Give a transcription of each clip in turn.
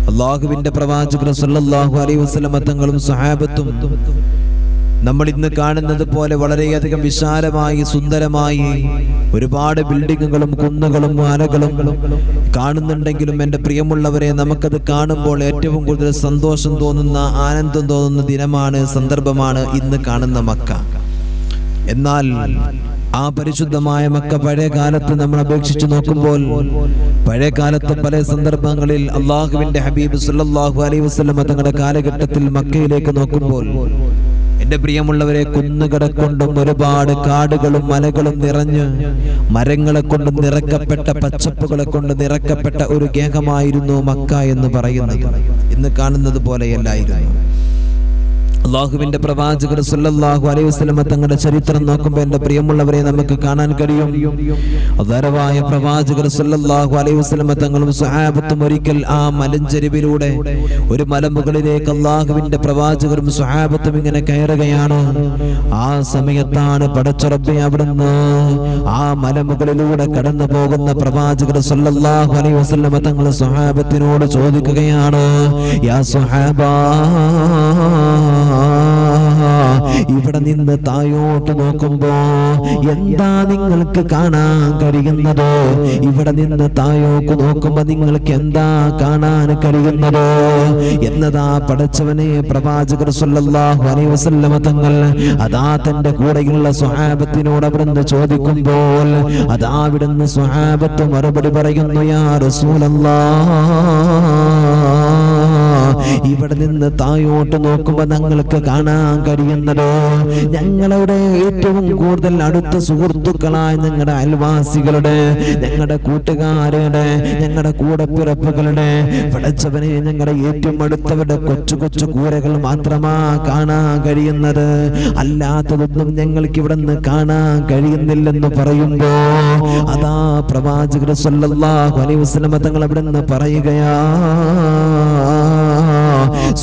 അല്ലാഹുവിന്റെ പ്രവാചകർ സല്ലല്ലാഹു അലൈഹി വസല്ലം തങ്ങളും സ്വഹാബത്തും നമ്മൾ ഇന്ന് കാണുന്നത് പോലെ വളരെയധികം വിശാലമായി സുന്ദരമായി ഒരുപാട് ബിൽഡിങ്ങുകളും കുന്നുകളും മലകളും കാണുന്നുണ്ടെങ്കിലും എൻ്റെ പ്രിയമുള്ളവരെ, നമുക്കത് കാണുമ്പോൾ ഏറ്റവും കൂടുതൽ സന്തോഷം തോന്നുന്ന, ആനന്ദം തോന്നുന്ന ദിനമാണ്, സന്ദർഭമാണ് ഇന്ന് കാണുന്ന മക്ക. എന്നാൽ ആ പരിശുദ്ധമായ മക്ക പഴയ കാലത്ത് നമ്മൾ അപേക്ഷിച്ച് നോക്കുമ്പോൾ, പഴയ കാലത്ത് പല സന്ദർഭങ്ങളിൽ അള്ളാഹുവിന്റെ ഹബീബ് സല്ലല്ലാഹു അലൈഹി വസല്ലം തങ്ങളുടെ കാലഘട്ടത്തിൽ മക്കയിലേക്ക് നോക്കുമ്പോൾ, എന്റെ പ്രിയമുള്ളവരെ, കുന്നുകളെ കൊണ്ടും ഒരുപാട് കാടുകളും മലകളും നിറഞ്ഞ് മരങ്ങളെ കൊണ്ട് നിറക്കപ്പെട്ട, പച്ചപ്പുകളെ കൊണ്ട് നിറക്കപ്പെട്ട ഒരു ഗേഹമായിരുന്നു മക്ക എന്ന് പറയുന്നത്. ഇന്ന് കാണുന്നത് പോലെയല്ലായിരുന്നു. അല്ലാഹുവിന്റെ പ്രവാചകർ സല്ലല്ലാഹു അലൈഹി വസല്ലം തങ്ങളുടെ ചരിത്രം നോക്കുമ്പോൾ എൻ്റെ പ്രിയമുള്ളവരെ നമുക്ക് കാണാൻ കഴിയും. അദരവായ പ്രവാചകർ സല്ലല്ലാഹു അലൈഹി വസല്ലം തങ്ങളും സ്വഹാബത്തും ഒരിക്കൽ ആ മലഞ്ചെരിവിലൂടെ ഒരു മലമുകളിലേക്ക് അല്ലാഹുവിന്റെ പ്രവാചകരും സ്വഹാബത്തും ഇങ്ങനെ കയറുകയാണ്. ആ സമയത്താണ് പടച്ച റബ്ബേ അവിടുന്ന് ആ മലമുകളിലൂടെ കടന്നു പോകുന്ന പ്രവാചകർ സല്ലല്ലാഹു അലൈഹി വസല്ലം തങ്ങൾ സ്വഹാബത്തിനോട് ചോദിക്കുകയാണ്, യാ സ്വഹാബാ, ഇവിടെ നിന്ന് താഴോട്ട് നോക്കുമ്പോ എന്താ നിങ്ങൾക്ക് കാണാൻ കഴിയുന്നത്? ഇവിടെ നിന്ന് താഴോട്ട് നോക്കുമ്പോ നിങ്ങൾക്ക് എന്താ കാണാൻ കഴിയുന്നത് എന്നതാ പടച്ചവനെ പ്രവാചകർ സല്ലല്ലാഹു അലൈഹി വസല്ലം തങ്ങൾ അതാ തന്റെ കൂടെയുള്ള സ്വഹാബത്തിനോട് അവിടുന്ന് ചോദിക്കുമ്പോൾ അതാ അവിടുന്ന് സ്വഹാബത്ത് മറുപടി പറയുന്നു, യാ റസൂലല്ലാഹ്, ഇവിടെ നിന്ന് താഴോട്ട് നോക്കുമ്പോ ഞങ്ങൾക്ക് കാണാൻ കഴിയുന്നത് ഞങ്ങളുടെ ഏറ്റവും കൂടുതൽ അടുത്ത സുഹൃത്തുക്കളായ ഞങ്ങളുടെ അയൽവാസികളുടെ, ഞങ്ങളുടെ കൂട്ടുകാരുടെ, ഞങ്ങളുടെ കൂടപ്പിറപ്പുകളുടെ, പടച്ചവനെ ഞങ്ങളുടെ ഏറ്റവും അടുത്തവരുടെ കൊച്ചു കൊച്ചു കൂരകൾ മാത്രമാ കാണാൻ കഴിയുന്നത്. അല്ലാത്തതൊന്നും ഞങ്ങൾക്ക് ഇവിടെ നിന്ന് കാണാൻ കഴിയുന്നില്ലെന്ന് പറയുമ്പോ അതാ പ്രവാചകർ സല്ലല്ലാഹു അലൈഹി വസല്ലം തങ്ങൾ അവിടെ നിന്ന് പറയുകയാ,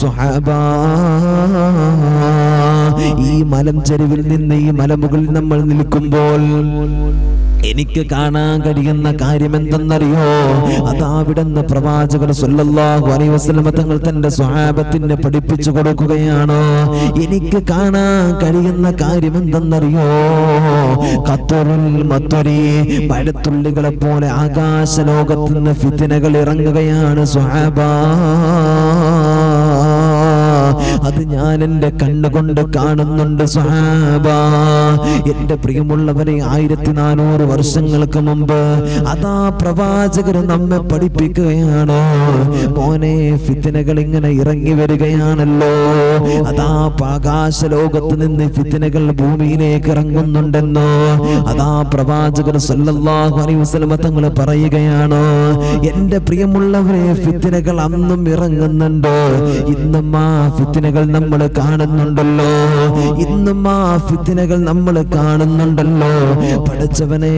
സ്വഹാബാ, ഈ മലഞ്ചെരുവിൽ നിന്ന് ഈ മലമുകളിൽ നമ്മൾ നിൽക്കുമ്പോൾ എനിക്ക് കാണാൻ കഴിയുന്ന കാര്യം എന്തെന്നറിയോ? അതാ അവിടുന്ന് പ്രവാചകർ സല്ലല്ലാഹു അലൈഹി വസല്ലം തങ്ങൾ തന്റെ സ്വഹാബത്തിനെ പഠിപ്പിച്ചു കൊടുക്കുകയാണ്. എനിക്ക് കാണാൻ കഴിയുന്ന കാര്യം എന്തെന്നറിയോ? ഖത്തറുൽ മത്വരി, മഴത്തുള്ളികളെ പോലെ ആകാശലോകത്ത് നിന്ന് ഫിത്നകൾ ഇറങ്ങുകയാണ് സ്വഹാബാ. അത് ഞാൻ എന്റെ കണ്ണുകൊണ്ട് കാണുന്നുണ്ട് സ്വഹാബാ. എന്റെ പ്രിയമുള്ളവരെ, 1400 വർഷങ്ങൾക്ക് മുമ്പ് അതാ പ്രവാചകർ നമ്മെ പഠിപ്പിക്കുകയാണ്, മോനെ, ഫിത്നകൾ ഇങ്ങനെ ഇറങ്ങി വരികയാണല്ലോ. അതാ ആകാശ ലോകത്ത് നിന്ന് ഫിത്നകൾ ഭൂമിയിലേക്ക് ഇറങ്ങുന്നുണ്ടെന്നോ അതാ പ്രവാചകർ സല്ലല്ലാഹു അലൈഹി വസല്ലം തങ്ങൾ പറയുകയാണ്. എന്റെ പ്രിയമുള്ളവരെ, ഫിത്നകൾ അന്നും ഇറങ്ങുന്നുണ്ട്. ഇന്നും ആ ഫിത്നകൾ നമ്മൾ കാണുന്നുണ്ടല്ലോ. ഇന്നും ആ ഫിത്നകൾ നമ്മൾ കാണുന്നുണ്ടല്ലോ. പടച്ചവനെ,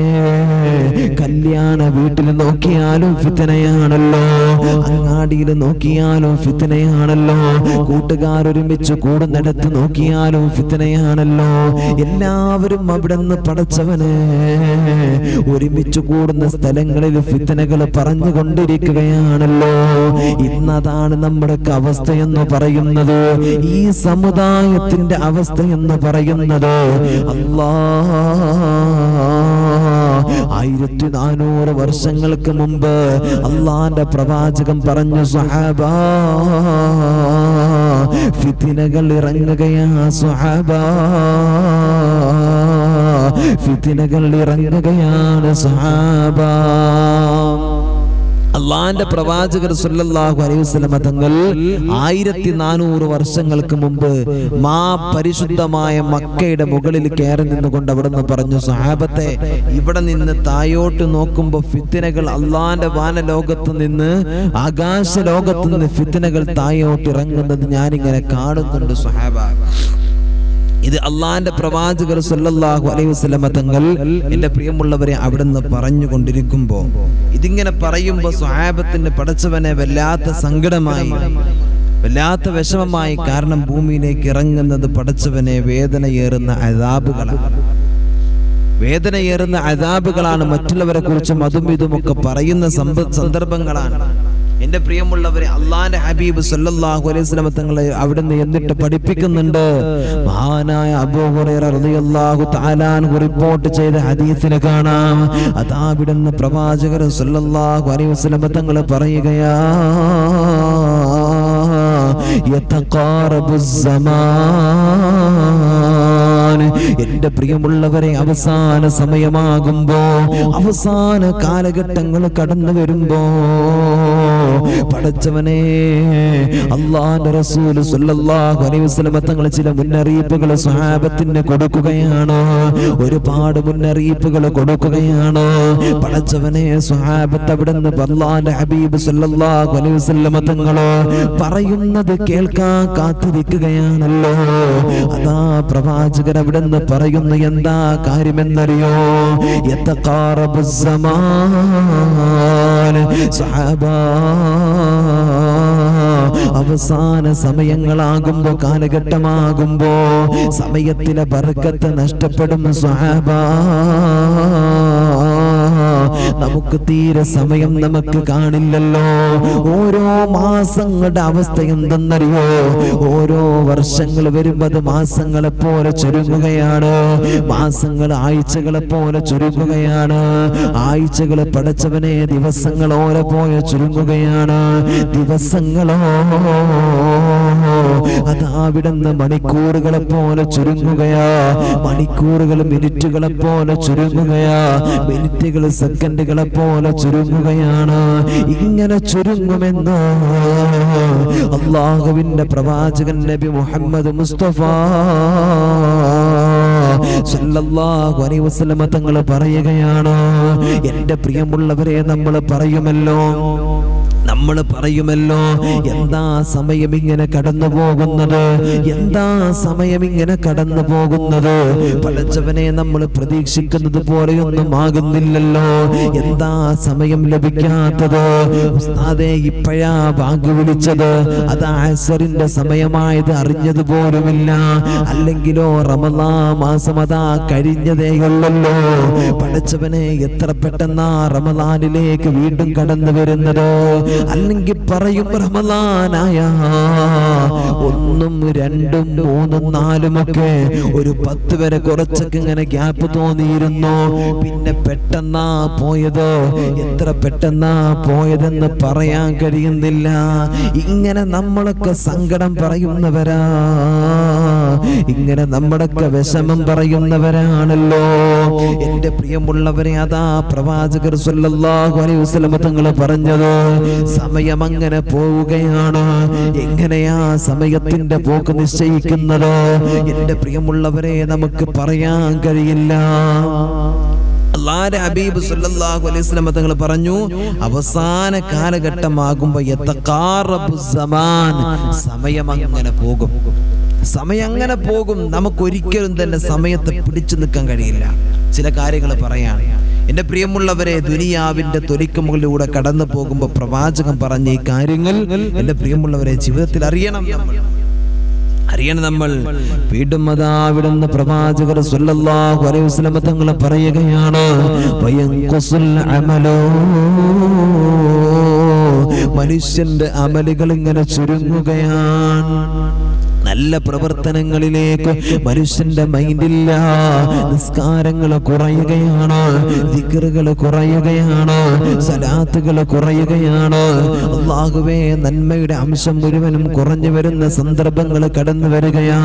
കല്യാണ വീട്ടിൽ നോക്കിയാലും ഫിത്നയാണല്ലോ, അങ്ങാടിയിൽ നോക്കിയാലും ഫിത്നയാണല്ലോ, കൂട്ടുകാരൊരുമിച്ച് കൂടുന്നിടത്ത് നോക്കിയാലും ഫിത്നയാണല്ലോ. എല്ലാവരും അവിടെ നിന്ന് പടച്ചവനെ ഒരുമിച്ച് കൂടുന്ന സ്ഥലങ്ങളിൽ ഫിത്നകൾ പറഞ്ഞുകൊണ്ടിരിക്കുകയാണല്ലോ. ഇന്നതാണ് നമ്മുടെ അവസ്ഥയെന്ന് പറയുന്നത്, ഈ സമുദായത്തിന്റെ അവസ്ഥ എന്ന് പറയുന്നത്. അല്ലാഹ്, 1400 വർഷങ്ങൾക്ക് മുമ്പ് അള്ളാന്റെ പ്രവാചകൻ പറഞ്ഞു, സ്വഹാബാ, ഫിത്നകൾ ഇറങ്ങുകയാ സ്വഹാബാ, ഫിത്നകൾ ഇറങ്ങുകയാണ് സ്വഹാബാ. അള്ളാന്റെ പ്രവാചകർ സല്ലല്ലാഹു അലൈഹി വസല്ലം തങ്ങൾ 1400 വർഷങ്ങൾക്ക് മുമ്പ് പരിശുദ്ധമായ മക്കയുടെ മുകളിൽ കയറി നിന്നുകൊണ്ട് അവിടെ നിന്ന് പറഞ്ഞു, സ്വഹാബത്തെ, ഇവിടെ നിന്ന് താഴോട്ട് നോക്കുമ്പോൾ ഫിത്നകൾ അള്ളാന്റെ വാനലോകത്ത് നിന്ന്, ആകാശ ലോകത്ത് നിന്ന് ഫിത്നകൾ താഴോട്ട് ഇറങ്ങുന്നത് ഞാനിങ്ങനെ കാണുന്നുണ്ട് സ്വഹാബ. ഇത് അള്ളാന്റെ പ്രവാചകർ സല്ലല്ലാഹു അലൈഹി വസല്ലം തങ്ങൾ എന്റെ പ്രിയമുള്ളവരെ അവിടുന്ന് പറഞ്ഞുകൊണ്ടിരിക്കുമ്പോ, ഇതിങ്ങനെ പറയുമ്പോ സ്വഹാബത്തിന് പടച്ചവനെ വല്ലാത്ത സങ്കടമായി, വല്ലാത്ത വിഷമമായി. കാരണം ഭൂമിയിലേക്ക് ഇറങ്ങുന്നത് പടച്ചവനെ വേദനയേറുന്ന അദാബുകളാണ്. വേദനയേറുന്ന അദാബുകളാണ്. മറ്റുള്ളവരെ കുറിച്ചും അതും ഇതുമൊക്കെ പറയുന്ന സന്ദർഭങ്ങളാണ്. എന്റെ പ്രിയമുള്ളവരെ, അള്ളാന്റെ ഹബീബ് സല്ലല്ലാഹു അലൈഹി വസല്ലം തങ്ങളെ അവിടുന്ന് എന്നിട്ട് പഠിപ്പിക്കുന്നുണ്ട്. മഹാനായ അബൂ ഹുറൈറ റളിയല്ലാഹു തആല അൻഹു റിപ്പോർട്ട് ചെയ്ത ഹദീസിനെ കാണാം. അതാ അവിടുന്ന് പ്രവാചകർ സല്ലല്ലാഹു അലൈഹി വസല്ലം തങ്ങൾ പറയുകയാ, യതഖാറബുസ് സമാൻ. എന്റെ പ്രിയമുള്ളവരെ, അവസാന സമയമാകുമ്പോ, അവസാന കാലഘട്ടങ്ങൾ കടന്നു വരുമ്പോ, പടച്ചവനെ, അല്ലാഹുവിന്റെ റസൂൽ സല്ലല്ലാഹു അലൈഹി വസല്ലം തങ്ങൾ ചില മുന്നറിയിപ്പുകൾ സ്വഹാബത്തിന് കൊടുക്കുകയാണ്. ഒരുപാട് മുന്നറിയിപ്പുകൾ കൊടുക്കുകയാണ്. പടച്ചവനെ, സ്വഹാബത്ത് അവിടുന്ന് അല്ലാഹുവിന്റെ ഹബീബ് സല്ലല്ലാഹു അലൈഹി വസല്ലം തങ്ങൾ പറയുന്നത് കേൾക്കാൻ കാത്തിരിക്കുകയാണല്ലോ. അതാ പ്രവാചകൻ അവിടുന്ന് പറയുന്നു, എന്താ കാര്യമെന്നറിയോ? യതഖാറബുസ് സമാൻ. സ്വഹാബാ, അവസാന സമയങ്ങളാകുമ്പോ, കാലഘട്ടമാകുമ്പോ സമയത്തിലെ ബർക്കത്ത് നഷ്ടപ്പെടും സ്വഹാബാ. നമുക്ക് തീരെ സമയം നമുക്ക് കാണില്ലല്ലോ. ഓരോ മാസങ്ങളുടെ അവസ്ഥ എന്തെന്നറിയോ? ഓരോ വർഷങ്ങൾ വരുമ്പോ അത് മാസങ്ങളെ പോലെ ചുരുങ്ങുകയാണ്. മാസങ്ങൾ ആഴ്ചകളെ പോലെ ചുരുങ്ങുകയാണ്. ആഴ്ചകളെ പടച്ചവനെ ദിവസങ്ങളോലെ പോലെ ചുരുങ്ങുകയാണ്. ദിവസങ്ങളോ അതാവിടുന്ന് മണിക്കൂറുകളെ പോലെ ചുരുങ്ങുകയാ. മണിക്കൂറുകൾ മിനിറ്റുകളെ പോലെ ചുരുങ്ങുകയാ. മിനിറ്റുകൾ സെക്കൻഡുകളെ പോലെ ചുരുങ്ങുകയാണ്. ഇങ്ങനെ ചുരുങ്ങുമെന്ന് അല്ലാഹുവിന്റെ പ്രവാചകൻ നബി മുഹമ്മദ് മുസ്തഫ സല്ലല്ലാഹു അലൈഹി വസല്ലം തങ്ങൾ പറയുകയാണ്. എന്റെ പ്രിയമുള്ളവരെ, നമ്മൾ പറയുമല്ലോ, എന്താ സമയം ഇങ്ങനെ കടന്നു പോകുന്നത്? എന്താ സമയം ഇങ്ങനെ കടന്നു പോകുന്നത്? പടച്ചവനെ, നമ്മൾ പ്രതീക്ഷിക്കുന്നത് പോലെയൊന്നും ആകുന്നില്ലല്ലോ. എന്താ സമയം ലഭിക്കാത്തത്? ഉസ്താദേ, ഇപ്പോഴാ ബാങ്ക് വിളിച്ചത്, അത് അസറിന്റെ സമയമായത് അറിഞ്ഞത് പോലുമില്ല. അല്ലെങ്കിലോ റമളാൻ മാസം അതാ കഴിഞ്ഞതേയുള്ളല്ലോ. പടച്ചവനെ, എത്ര പെട്ടെന്നാ റമളാനിലേക്ക് വീണ്ടും കടന്നു വരുന്നത്. അല്ലെങ്കിൽ പറയും റമളാനായ 1, 2, 3, 4 ഒരു 10 വരെ കുറച്ചൊക്കെ ഇങ്ങനെ ഗ്യാപ്പ് തോന്നിയിരുന്നു. പിന്നെ പെട്ടെന്നാ പോയത്. എത്ര പെട്ടെന്നാ പോയതെന്ന് പറയാൻ കഴിയുന്നില്ല. ഇങ്ങനെ നമ്മളൊക്കെ സങ്കടം പറയുന്നവരാ, ഇങ്ങനെ നമ്മുടെയൊക്കെ വിഷമം പറയുന്നവരാണല്ലോ. എന്റെ പ്രിയമുള്ളവരെ, അതാ പ്രവാചകർ സല്ലല്ലാഹു അലൈഹി വസല്ലം തങ്ങൾ പറഞ്ഞത്, സമയം അങ്ങനെ പോവുകയാണ്. എങ്ങനെയാ സമയത്തിന്റെ പോക്ക് നിശ്ചയിക്കുന്നത്? എന്റെ പ്രിയമുള്ളവരെ, നമുക്ക് പറയാൻ കഴിയില്ല. അല്ലാഹുവിന്റെ ഹബീബ് സല്ലല്ലാഹു അലൈഹി വസല്ലം തങ്ങൾ പറഞ്ഞു, അവസാന കാലഘട്ടമാകുമ്പോൾ യതഖാറബുസ് സമാൻ, സമയം അങ്ങനെ പോകും. സമയം അങ്ങനെ പോകും. നമുക്കൊരിക്കലും തന്നെ സമയത്തെ പിടിച്ചു നിൽക്കാൻ കഴിയില്ല. ചില കാര്യങ്ങൾ പറയാണ്. എന്റെ പ്രിയമുള്ളവരെ, ദുനിയാവിന്റെ തൊലിക്കുമുകളിലൂടെ കടന്നു പോകുമ്പോൾ പ്രവാചകൻ പറഞ്ഞ ഈ കാര്യങ്ങൾ എന്റെ പ്രിയമുള്ളവരെ ജീവിതത്തിൽ അറിയണം നമ്മൾ. വീണ്ടും അതാവിടുന്ന് പ്രവാചകർ സല്ലല്ലാഹു അലൈഹി വസല്ലം തങ്ങൾ പറയുകയാണ്, വയൻഖുസുൽ അമലോ, മനുഷ്യന്റെ അമലുകൾ ഇങ്ങനെ ചുരുങ്ങുകയാണ്. നല്ല പ്രവർത്തനങ്ങളിലേക്ക് മനുഷ്യന്റെ മൈൻഡില്ല. നിസ്കാരങ്ങൾ കുറയുകയാണ്, ദിക്റുകൾ കുറയുകയാണ്, സലാത്തുകൾ കുറയുകയാണ്. അല്ലാഹുവേ, നന്മയുടെ അംശം മുഴുവനും കുറഞ്ഞു വരുന്ന സന്ദർഭങ്ങൾ കടന്നു വരികയാ.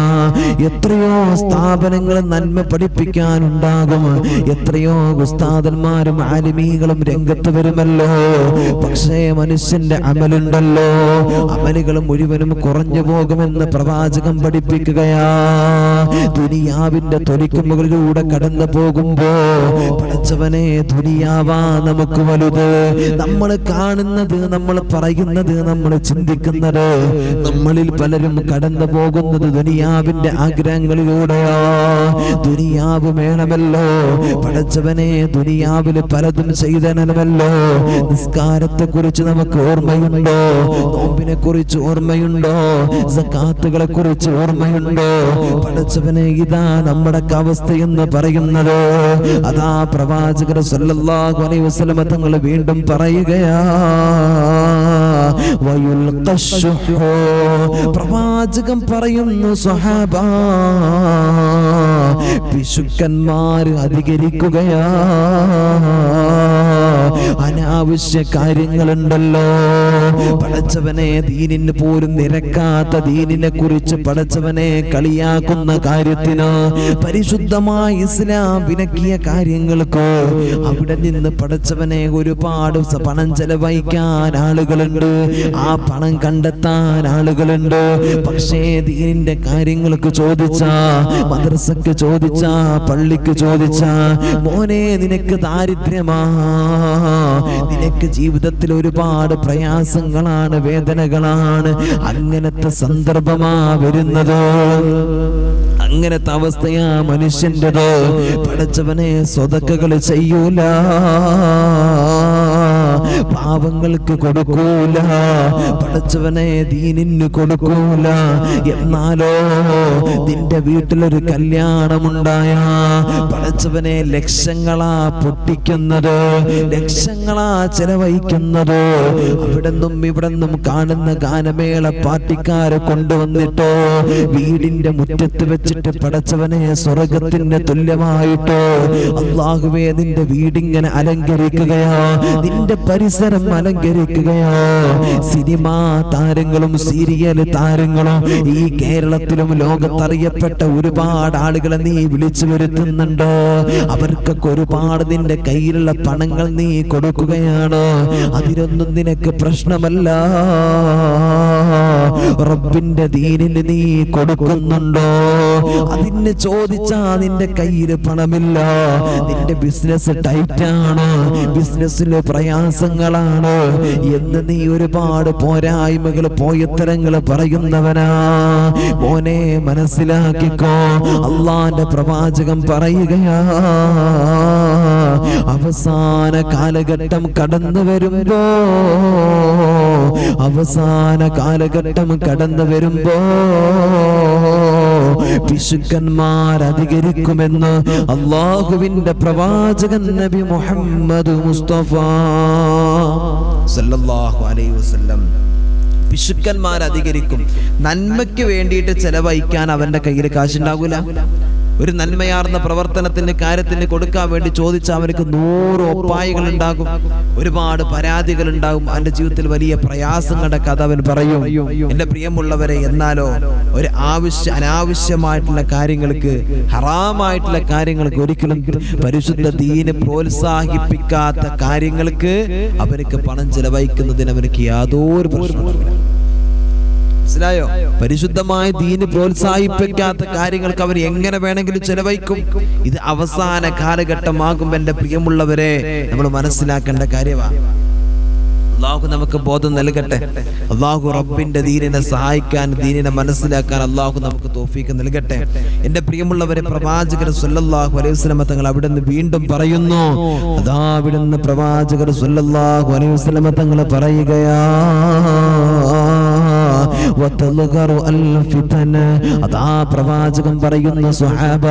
എത്രയോ സ്ഥാപനങ്ങൾ നന്മ പഠിപ്പിക്കാനുണ്ടാകും. എത്രയോ ഉസ്താദന്മാരും ആലിമീകളും രംഗത്ത് വരുമല്ലോ. പക്ഷേ മനുഷ്യന്റെ അമലുണ്ടല്ലോ, അമലുകൾ മുഴുവനും കുറഞ്ഞു പോകുമെന്ന് പ്രവാചകൻ പഠിപ്പിക്കുകയാ. ദുനിയാവിന്റെ തൊലിക്കുമുകളിലൂടെ കടന്നു പോകുമ്പോ പടച്ചവനെ, ദുനിയാവാ നമുക്ക് വലുത്. നമ്മൾ കാണുന്നത്, നമ്മൾ പറയുന്നത്, നമ്മൾ ചിന്തിക്കുന്നത്, നമ്മളിൽ പലരും കടന്നു പോകുന്നത് ദുനിയാവിന്റെ ആഗ്രഹങ്ങളിലൂടെയാ. ദുനിയാവ് വേണമല്ലോ പടച്ചവനെ, ദുനിയാവിൽ പലതും ചെയ്തനമല്ലോ. നിസ്കാരത്തെ കുറിച്ച് നമുക്ക് ഓർമ്മയുണ്ടോ? നോമ്പിനെ കുറിച്ച് ഓർമ്മയുണ്ടോ? സക്കാത്തുകളെ കുറിച്ച് ഓർമ്മയുണ്ടോ? പടച്ചവനെ, ഇതാ നമ്മുടെ അവസ്ഥ എന്ന് പറയുന്നത്. അതാ പ്രവാചകർ സല്ലല്ലാഹു അലൈഹി വസല്ലം തങ്ങൾ വീണ്ടും പറയുകയാ, വയുൽഖശ്ശുഹു. പ്രവാചകൻ പറയുന്നു സ്വഹാബ, പിശുക്കന്മാർ അധികരിക്കുകയാ. അനാവശ്യ കാര്യങ്ങളുണ്ടല്ലോ. പടച്ചവനെ ദീനിന് പോലും നിരക്കാത്ത, ദീനിനെ കുറിച്ച് പടച്ചവനെ കളിയാക്കുന്ന കാര്യത്തിന് പരിശുദ്ധമായ ഇസ്ലാം വിലക്കിയ കാര്യങ്ങൾക്ക് അവിടെ നിന്ന് പടച്ചവനെ ഒരുപാട് പണം ചെലവഴിക്കാൻ ആളുകളുണ്ട്, ആ പണം കണ്ടെത്താൻ ആളുകളുണ്ട്. പക്ഷേ ദീനിന്റെ കാര്യങ്ങൾക്ക് ചോദിച്ചാ, മദ്രസക്ക് ചോദിച്ചാ, പള്ളിക്ക് ചോദിച്ചാ, മോനെ നിനക്ക് ദാരിദ്ര്യമാ, നിനക്ക് ജീവിതത്തിൽ ഒരുപാട് പ്രയാസങ്ങളാണ്, വേദനകളാണ്, അങ്ങനത്തെ സന്ദർഭമാ വരുന്നത്. അങ്ങനത്തെ അവസ്ഥയാ മനുഷ്യൻ്റെത്. പടച്ചവനെ സ്വതക്കകൾ ചെയ്യൂല, പാവങ്ങൾക്ക് കൊടുക്കൂല, പടച്ചവനെ ദീനിന് കൊടുക്കൂല. എന്നാലോ നിന്റെ വീട്ടിലൊരു കല്യാണമുണ്ടായ പടച്ചവനെ ലക്ഷങ്ങളാ പൊട്ടിക്കുന്നത്, ലക്ഷങ്ങളാ ചെലവഴിക്കുന്നത്. അവിടെന്നും ഇവിടെന്നും കാണുന്ന ഗാനമേള പാർട്ടിക്കാരെ കൊണ്ടുവന്നിട്ടോ വീടിന്റെ മുറ്റത്ത് വെച്ചിട്ട് പടച്ചവനെ സ്വർഗത്തിന് തുല്യമായിട്ടോ അല്ലാഹുവേ നിന്റെ വീടിങ്ങനെ അലങ്കരിക്കുകയോ, നിന്റെ പരിസരം അലങ്കരിക്കുകയോ. സിനിമാ താരങ്ങളും സീരിയൽ താരങ്ങളും ഈ കേരളത്തിലും ലോകത്തറിയപ്പെട്ട ഒരുപാട് ആളുകളെ നീ വിളിച്ചു വരുത്തുന്നുണ്ടോ. അവർക്കൊക്കെ ഒരുപാട് നിന്റെ കയ്യിലുള്ള പണങ്ങൾ നീ കൊടുക്കുകയാണ്. അതിനൊന്നും നിനക്ക് പ്രശ്നമല്ല. റബ്ബിന്റെ ദീനിന് നീ കൊടുക്കുന്നുണ്ടോ? അതിന് ചോദിച്ചാ നിന്റെ കയ്യിൽ പണമില്ല, നിന്റെ ബിസിനസ് ടൈറ്റാണ്, ബിസിനസ്സിലെ പ്രയാസങ്ങളാണ് എന്ന് നീ ഒരുപാട് പോരായ്മകൾ, പോയത്തരങ്ങൾ പറയുന്നവനാ. മോനെ മനസ്സിലാക്കിക്കോ, അള്ളാന്റെ പ്രവാചകൻ പറയുകയാ, അവസാന കാലഘട്ടം കടന്നു വരുമ്പോ, അവസാന കാലഘട്ടം കടന്നു വരുമ്പോ പിശുക്കന്മാർ അധികരിക്കുമെന്ന് അല്ലാഹുവിന്റെ പ്രവാചകൻ നബി മുഹമ്മദ് മുസ്തഫ സല്ലല്ലാഹു അലൈഹി വസല്ലം. പിശുക്കന്മാർ അധികരിക്കും. നന്മയ്ക്ക് വേണ്ടിയിട്ട് ചെലവഴിക്കാൻ അവന്റെ കയ്യിൽ കാശുണ്ടാകൂല. ഒരു നന്മയാർന്ന പ്രവർത്തനത്തിന്റെ കാര്യത്തിന് കൊടുക്കാൻ വേണ്ടി ചോദിച്ചാൽ അവർക്ക് 100 ഒപ്പായികൾ ഉണ്ടാകും, ഒരുപാട് പരാതികൾ ഉണ്ടാകും, അവന്റെ ജീവിതത്തിൽ വലിയ പ്രയാസങ്ങളുടെ കഥ അവൻ പറയും. എന്റെ പ്രിയമുള്ളവരെ, എന്നാലോ ഒരു അനാവശ്യമായിട്ടുള്ള കാര്യങ്ങൾക്ക്, ഹറാമായിട്ടുള്ള കാര്യങ്ങൾക്ക്, ഒരിക്കലും പരിശുദ്ധ ദീന് പ്രോത്സാഹിപ്പിക്കാത്ത കാര്യങ്ങൾക്ക് അവർക്ക് പണം ചെലവഴിക്കുന്നതിന് അവർക്ക് യാതൊരു പ്രശ്നവുമില്ല. മനസ്സിലായോ? പരിശുദ്ധമായ ദീന് പ്രോത്സാഹിപ്പിക്കാത്ത കാര്യങ്ങൾക്ക് അവർ എങ്ങനെ വേണമെങ്കിലും ചെലവഴിക്കും. ഇത് അവസാന കാലഘട്ടമാകും. എന്റെ പ്രിയമുള്ളവരെ, നമ്മൾ മനസ്സിലാക്കേണ്ട കാര്യമാണ്. അല്ലാഹു നമുക്ക് ബോധം നൽകട്ടെ. അല്ലാഹു റബ്ബിന്റെ ദീനിനെ സഹായിക്കാൻ, ദീനിനെ മനസ്സിലാക്കാൻ അല്ലാഹു നമുക്ക് തൗഫീഖ് നൽകട്ടെ. എന്റെ പ്രിയമുള്ളവരെ, പ്രവാചകർ സല്ലല്ലാഹു അലൈഹി വസല്ലം തങ്ങൾ അവിടുന്ന് വീണ്ടും പറയുന്നു. അതാ അവിടുന്ന് പ്രവാചകർ സല്ലല്ലാഹു അലൈഹി വസല്ലം തങ്ങൾ പറയുകയാ, വതൽഗറു അൽ ഫിതന. അതാ പ്രവാചകൻ പറയുന്നു, സ്വഹാബ,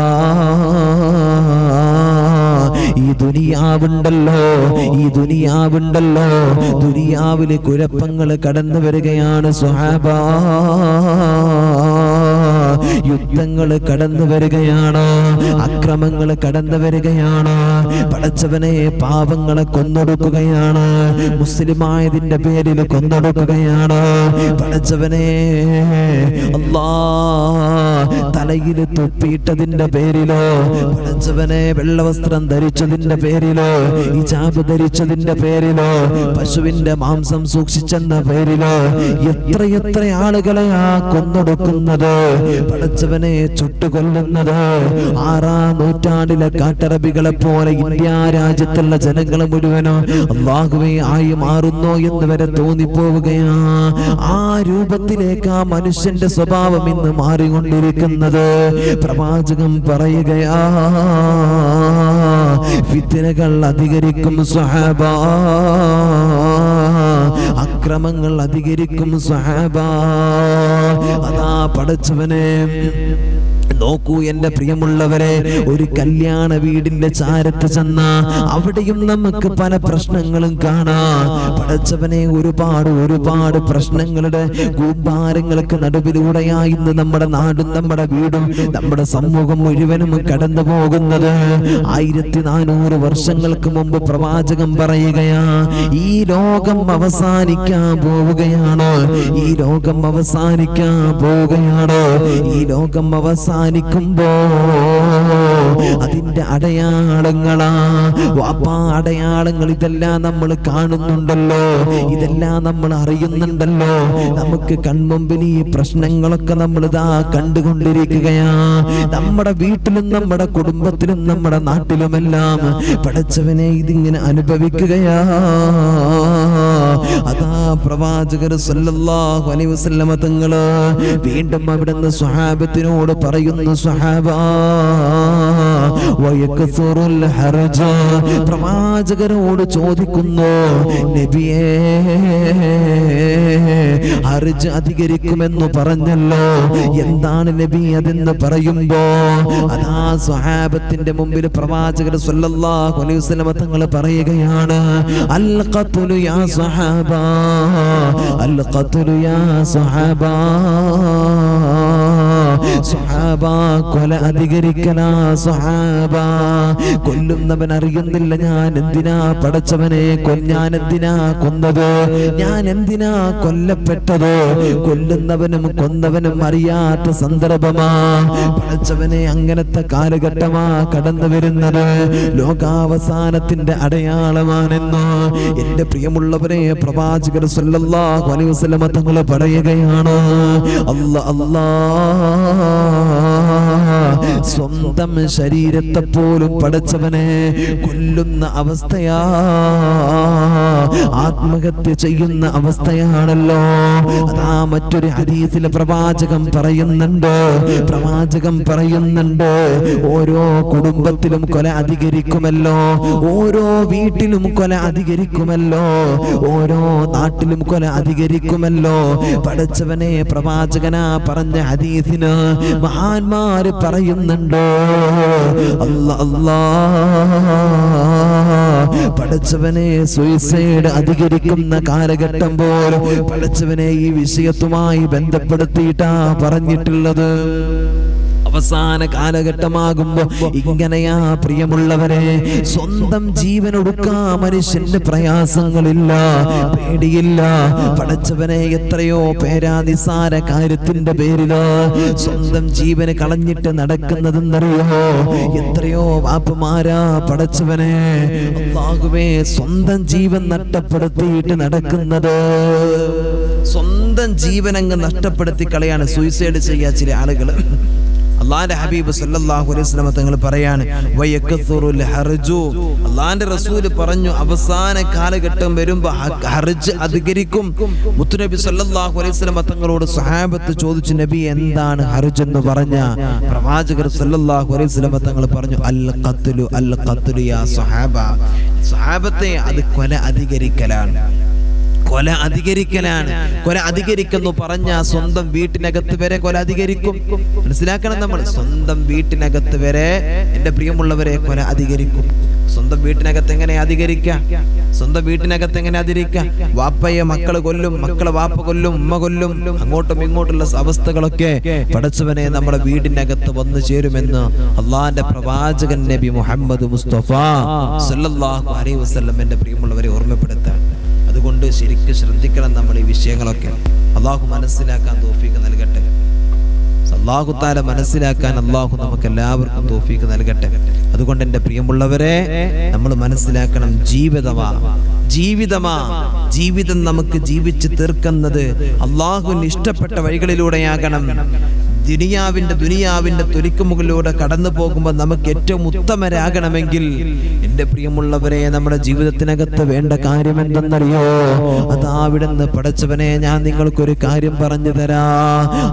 ഈ ദുനിയാവുണ്ടല്ലോ, ഈ ദുനിയാവുണ്ടല്ലോ, ദുനിയാവിലെ കുഴപ്പങ്ങൾ കടന്നു വരികയാണ് സ്വഹാബ. യുദ്ധങ്ങൾ കടന്നു വരികയാണ്, അക്രമങ്ങൾ കടന്നു വരികയാണ്. പടച്ചവനെ പാവങ്ങളെ കൊന്നൊടുക്കുകയാണ്, മുസ്ലിമായതിന്റെ പേരിൽ കൊന്നൊടുക്കുകയാണ്. പടച്ചവനെ അല്ലാ, തലയിൽ തൊപ്പിയിട്ടതിന്റെ പേരിലോ, പടച്ചവനെ വെള്ളവസ്ത്രം ധരിച്ചതിന്റെ പേരിലോ, ഹിജാബ് ധരിച്ചതിന്റെ പേരിലോ, പശുവിന്റെ മാംസം സൂക്ഷിച്ചെന്ന പേരിലോ എത്രയെത്ര ആളുകളെയാ കൊന്നൊടുക്കുന്നത്, പടച്ചവനെ ചുട്ടുകൊല്ലുന്നത്. 6-ാം നൂറ്റാണ്ടിലെ കാട്ടറബികളെ പോലെ ഇന്ത്യ രാജ്യത്തുള്ള ജനങ്ങൾ മുഴുവനോ അല്ലാഹുവേ ആയി മാറുന്നോ എന്ന് വരെ തോന്നിപ്പോവുകയാ. ആ രൂപത്തിലേക്ക് ആ മനുഷ്യന്റെ സ്വഭാവം ഇന്ന് മാറിക്കൊണ്ടിരിക്കുന്നത്. പ്രവാചകൻ പറയുകയാ, ഫിത്നകൾ അധികരിക്കും സ്വഹാബ, അക്രമങ്ങൾ അധികരിക്കും സ്വഹാബ. അതാ പടച്ചവനെ നോക്കൂ എന്റെ പ്രിയമുള്ളവരെ, ഒരു കല്യാണ വീടിന്റെ ചാരത്ത് ചെന്ന അവിടെയും നമുക്ക് പല പ്രശ്നങ്ങളും കാണാം. പടച്ചവനെ, ഒരുപാട് പ്രശ്നങ്ങളുടെ കൂമ്പാരങ്ങൾക്ക് നടുവിലൂടെയായി ഇന്ന് നമ്മുടെ നാടും നമ്മുടെ വീടും നമ്മുടെ സമൂഹം മുഴുവനും കടന്നു പോകുന്നത്. 1400 വർഷങ്ങൾക്ക് മുമ്പ് പ്രവാചകൻ പറയുകയാ, ഈ ലോകം അവസാനിക്കാൻ പോവുകയാണ്, ഈ ലോകം അവസാനിക്കാൻ പോവുകയാണ്. ഈ ലോകം അവസാനിക്കുമ്പോ അതിന്റെ അടയാളങ്ങളാ വാപ്പാ, അടയാളങ്ങൾ ഇതെല്ലാം നമ്മൾ കാണുന്നുണ്ടല്ലോ, ഇതെല്ലാം നമ്മൾ അറിയുന്നുണ്ടല്ലോ. നമുക്ക് കൺമുമ്പിൽ ഈ പ്രശ്നങ്ങളൊക്കെ നമ്മൾ ഇതാ കണ്ടുകൊണ്ടിരിക്കുകയാ. നമ്മുടെ വീട്ടിലും നമ്മുടെ കുടുംബത്തിലും നമ്മുടെ നാട്ടിലുമെല്ലാം പടച്ചവനെ ഇതിങ്ങനെ അനുഭവിക്കുകയാ. അതാ പ്രവാചകർ സല്ലല്ലാഹു അലൈഹി വസല്ലമ തങ്ങള് വീണ്ടും അവിടുന്ന് സ്വഹാബത്തിനോട് പറയുന്നു, സ്വഹാബാ വയക്സുറുൽ ഹർജ, പ്രവാചകരോട് ചോദിക്കുന്നു, നബിയേ ഹർജ് അധികരിക്കുമെന്ന് പറഞ്ഞല്ലോ, എന്താണ് നബി അതെന്ന് പറയുമ്പോ അതാ സ്വഹാബത്തിന്റെ മുമ്പിൽ പ്രവാചകർ സല്ലല്ലാഹു അലൈഹി വസല്ലമ തങ്ങൾ പറയുകയാണ്, അൽ ഖത്ലു യാ സ്വഹാബാ, അൽ ഖത്ലു യാ സ്വഹാബാ, സ്വഹാബാ കൊല അധികരിക്കലാ സ്വഹാബാ. കൊല്ലുന്നവൻ അറിയുന്നില്ല ഞാൻ എന്തിനാ പടച്ചവനെ ഞാൻ എന്തിനാ കൊന്നത്, ഞാൻ എന്തിനാ കൊല്ലപ്പെട്ടത്. കൊല്ലുന്നവനും കൊന്നവനും അറിയാത്ത സന്ദർഭമാ പടച്ചവനെ. അങ്ങനത്തെ കാലഘട്ടമാ കടന്നു വരുന്നത്. ലോകാവസാനത്തിന്റെ അടയാളമാണെന്ന് എന്റെ പ്രിയമുള്ളവരെ പ്രവാചകർ സല്ലല്ലാഹു അലൈഹി വസല്ലമ തങ്ങൾ പറയുകയാണ്. സ്വന്തം ശരീരത്തെ പോലും പടച്ചവനെ കൊല്ലുന്ന അവസ്ഥയാ, ആത്മഹത്യ ചെയ്യുന്ന അവസ്ഥയാണല്ലോ. അതാ മറ്റൊരു ഹദീസിൽ പ്രവാചകൻ പറയുന്നുണ്ട്, ഓരോ കുടുംബത്തിലും കൊല അധികരിക്കുമല്ലോ, ഓരോ വീട്ടിലും കൊല അധികരിക്കുമല്ലോ, ഓരോ നാട്ടിലും കൊല അധികരിക്കുമല്ലോ. പടച്ചവനെ, പ്രവാചകനാ പറഞ്ഞ ഹദീസിന് മഹാന്മാര് പറയുന്നുണ്ടോ, അല്ലാ പടച്ചവനെ, സൂയിസൈഡ് അധികരിക്കുന്ന കാലഘട്ടം പോലും പടച്ചവനെ ഈ വിഷയത്തുമായി ബന്ധപ്പെടുത്തിയിട്ടാ പറഞ്ഞിട്ടുള്ളത്. അവസാന കാലഘട്ടമാകുമ്പോ ഇങ്ങനെയാ പ്രിയമുള്ളവരെ, സ്വന്തം ജീവൻ ഒടുക്കാൻ മനുഷ്യന്റെ പ്രയാസങ്ങളില്ല, പേടിയില്ല. പടച്ചവനെ, എത്രയോ പേരാ നിസാര കാര്യത്തിന്റെ പേരില് സ്വന്തം ജീവന് കളഞ്ഞിട്ട് നടക്കുന്നതെന്നറിയോ? എത്രയോ വാപ്പമാരാ പടച്ചവനെ, അല്ലാഹുവേ, സ്വന്തം ജീവൻ നഷ്ടപ്പെടുത്തിയിട്ട് നടക്കുന്നത്. സ്വന്തം ജീവൻ അങ്ങ് നഷ്ടപ്പെടുത്തി കളയാണ്, സൂയിസൈഡ് ചെയ്യാ ചില ആളുകള്. അല്ലാഹുവിന്റെ ഹബീബ് സല്ലല്ലാഹു അലൈഹി വസല്ലം തങ്ങൾ പറയാണ്, വയക്സുറുൽ ഹർജു, അല്ലാഹുവിന്റെ റസൂൽ പറഞ്ഞു, അവസാന കാലഘട്ടം വരുമ്പോ ഹർജ് അധികരിക്കും. മുത്തുനബി സല്ലല്ലാഹു അലൈഹി വസല്ലം തങ്ങളോട് സ്വഹാബത്ത് ചോദിച്ചു, നബി എന്താണ് ഹർജ് എന്ന് പറഞ്ഞ പ്രവാചകർ സല്ലല്ലാഹു അലൈഹി വസല്ലം തങ്ങൾ പറഞ്ഞു, അൽ ഖത്ലു യാ സ്വഹാബ, സ്വഹാബത്തെ, അത് കൊല അധികരിക്കലാണ്, കൊല അധികരിക്കലാണ്. കൊല അധികരിക്കുന്നു പറഞ്ഞ സ്വന്തം വീട്ടിനകത്ത് വരെ കൊല അധികരിക്കും. മനസ്സിലാക്കണം നമ്മൾ, സ്വന്തം വീട്ടിനകത്ത് വരെ എന്റെ പ്രിയമുള്ളവരെ കൊല അധികരിക്കും. സ്വന്തം വീട്ടിനകത്ത് എങ്ങനെ അധികരിക്കാം? സ്വന്തം വീട്ടിനകത്ത് എങ്ങനെ അധികരിക്കാം? വാപ്പയെ മക്കള് കൊല്ലും, മക്കളെ വാപ്പ കൊല്ലും, ഉമ്മ കൊല്ലും, അങ്ങോട്ടും ഇങ്ങോട്ടുള്ള അവസ്ഥകളൊക്കെ പടച്ചവനെ നമ്മുടെ വീടിനകത്ത് വന്നു ചേരുമെന്ന് അള്ളാന്റെ പ്രവാചകൻ നബി മുഹമ്മദ് മുസ്തഫ സല്ലല്ലാഹു അലൈഹി വസല്ലം എന്റെ പ്രിയമുള്ളവരെ ഓർമ്മപ്പെടുത്താൻ. അതുകൊണ്ട് ശരിക്കും ശ്രദ്ധിക്കണം നമ്മൾ ഈ വിഷയങ്ങളൊക്കെ. അള്ളാഹു മനസ്സിലാക്കാൻ തൗഫീഖ് നൽകട്ടെ. അള്ളാഹു തആല മനസ്സിലാക്കാൻ അള്ളാഹു നമുക്ക് എല്ലാവർക്കും തൗഫീഖ് നൽകട്ടെ. അതുകൊണ്ട് എൻ്റെ പ്രിയമുള്ളവരെ, നമ്മൾ മനസ്സിലാക്കണം, ജീവിതം നമുക്ക് ജീവിച്ച് തീർക്കുന്നത് അള്ളാഹുവിന് ഇഷ്ടപ്പെട്ട വഴികളിലൂടെയാകണം. ദുനിയാവിന്റെ തൊലിക്കുമുകളിലൂടെ കടന്നു പോകുമ്പോൾ നമുക്ക് ഏറ്റവും ഉത്തമരാകണമെങ്കിൽ എൻ്റെ പ്രിയമുള്ളവരെ, നമ്മുടെ ജീവിതത്തിനകത്ത് വേണ്ട കാര്യം എന്തെന്നറിയോ? അതാ അവിടുന്ന് പടച്ചവനെ, ഞാൻ നിങ്ങൾക്കൊരു കാര്യം പറഞ്ഞു തരാ.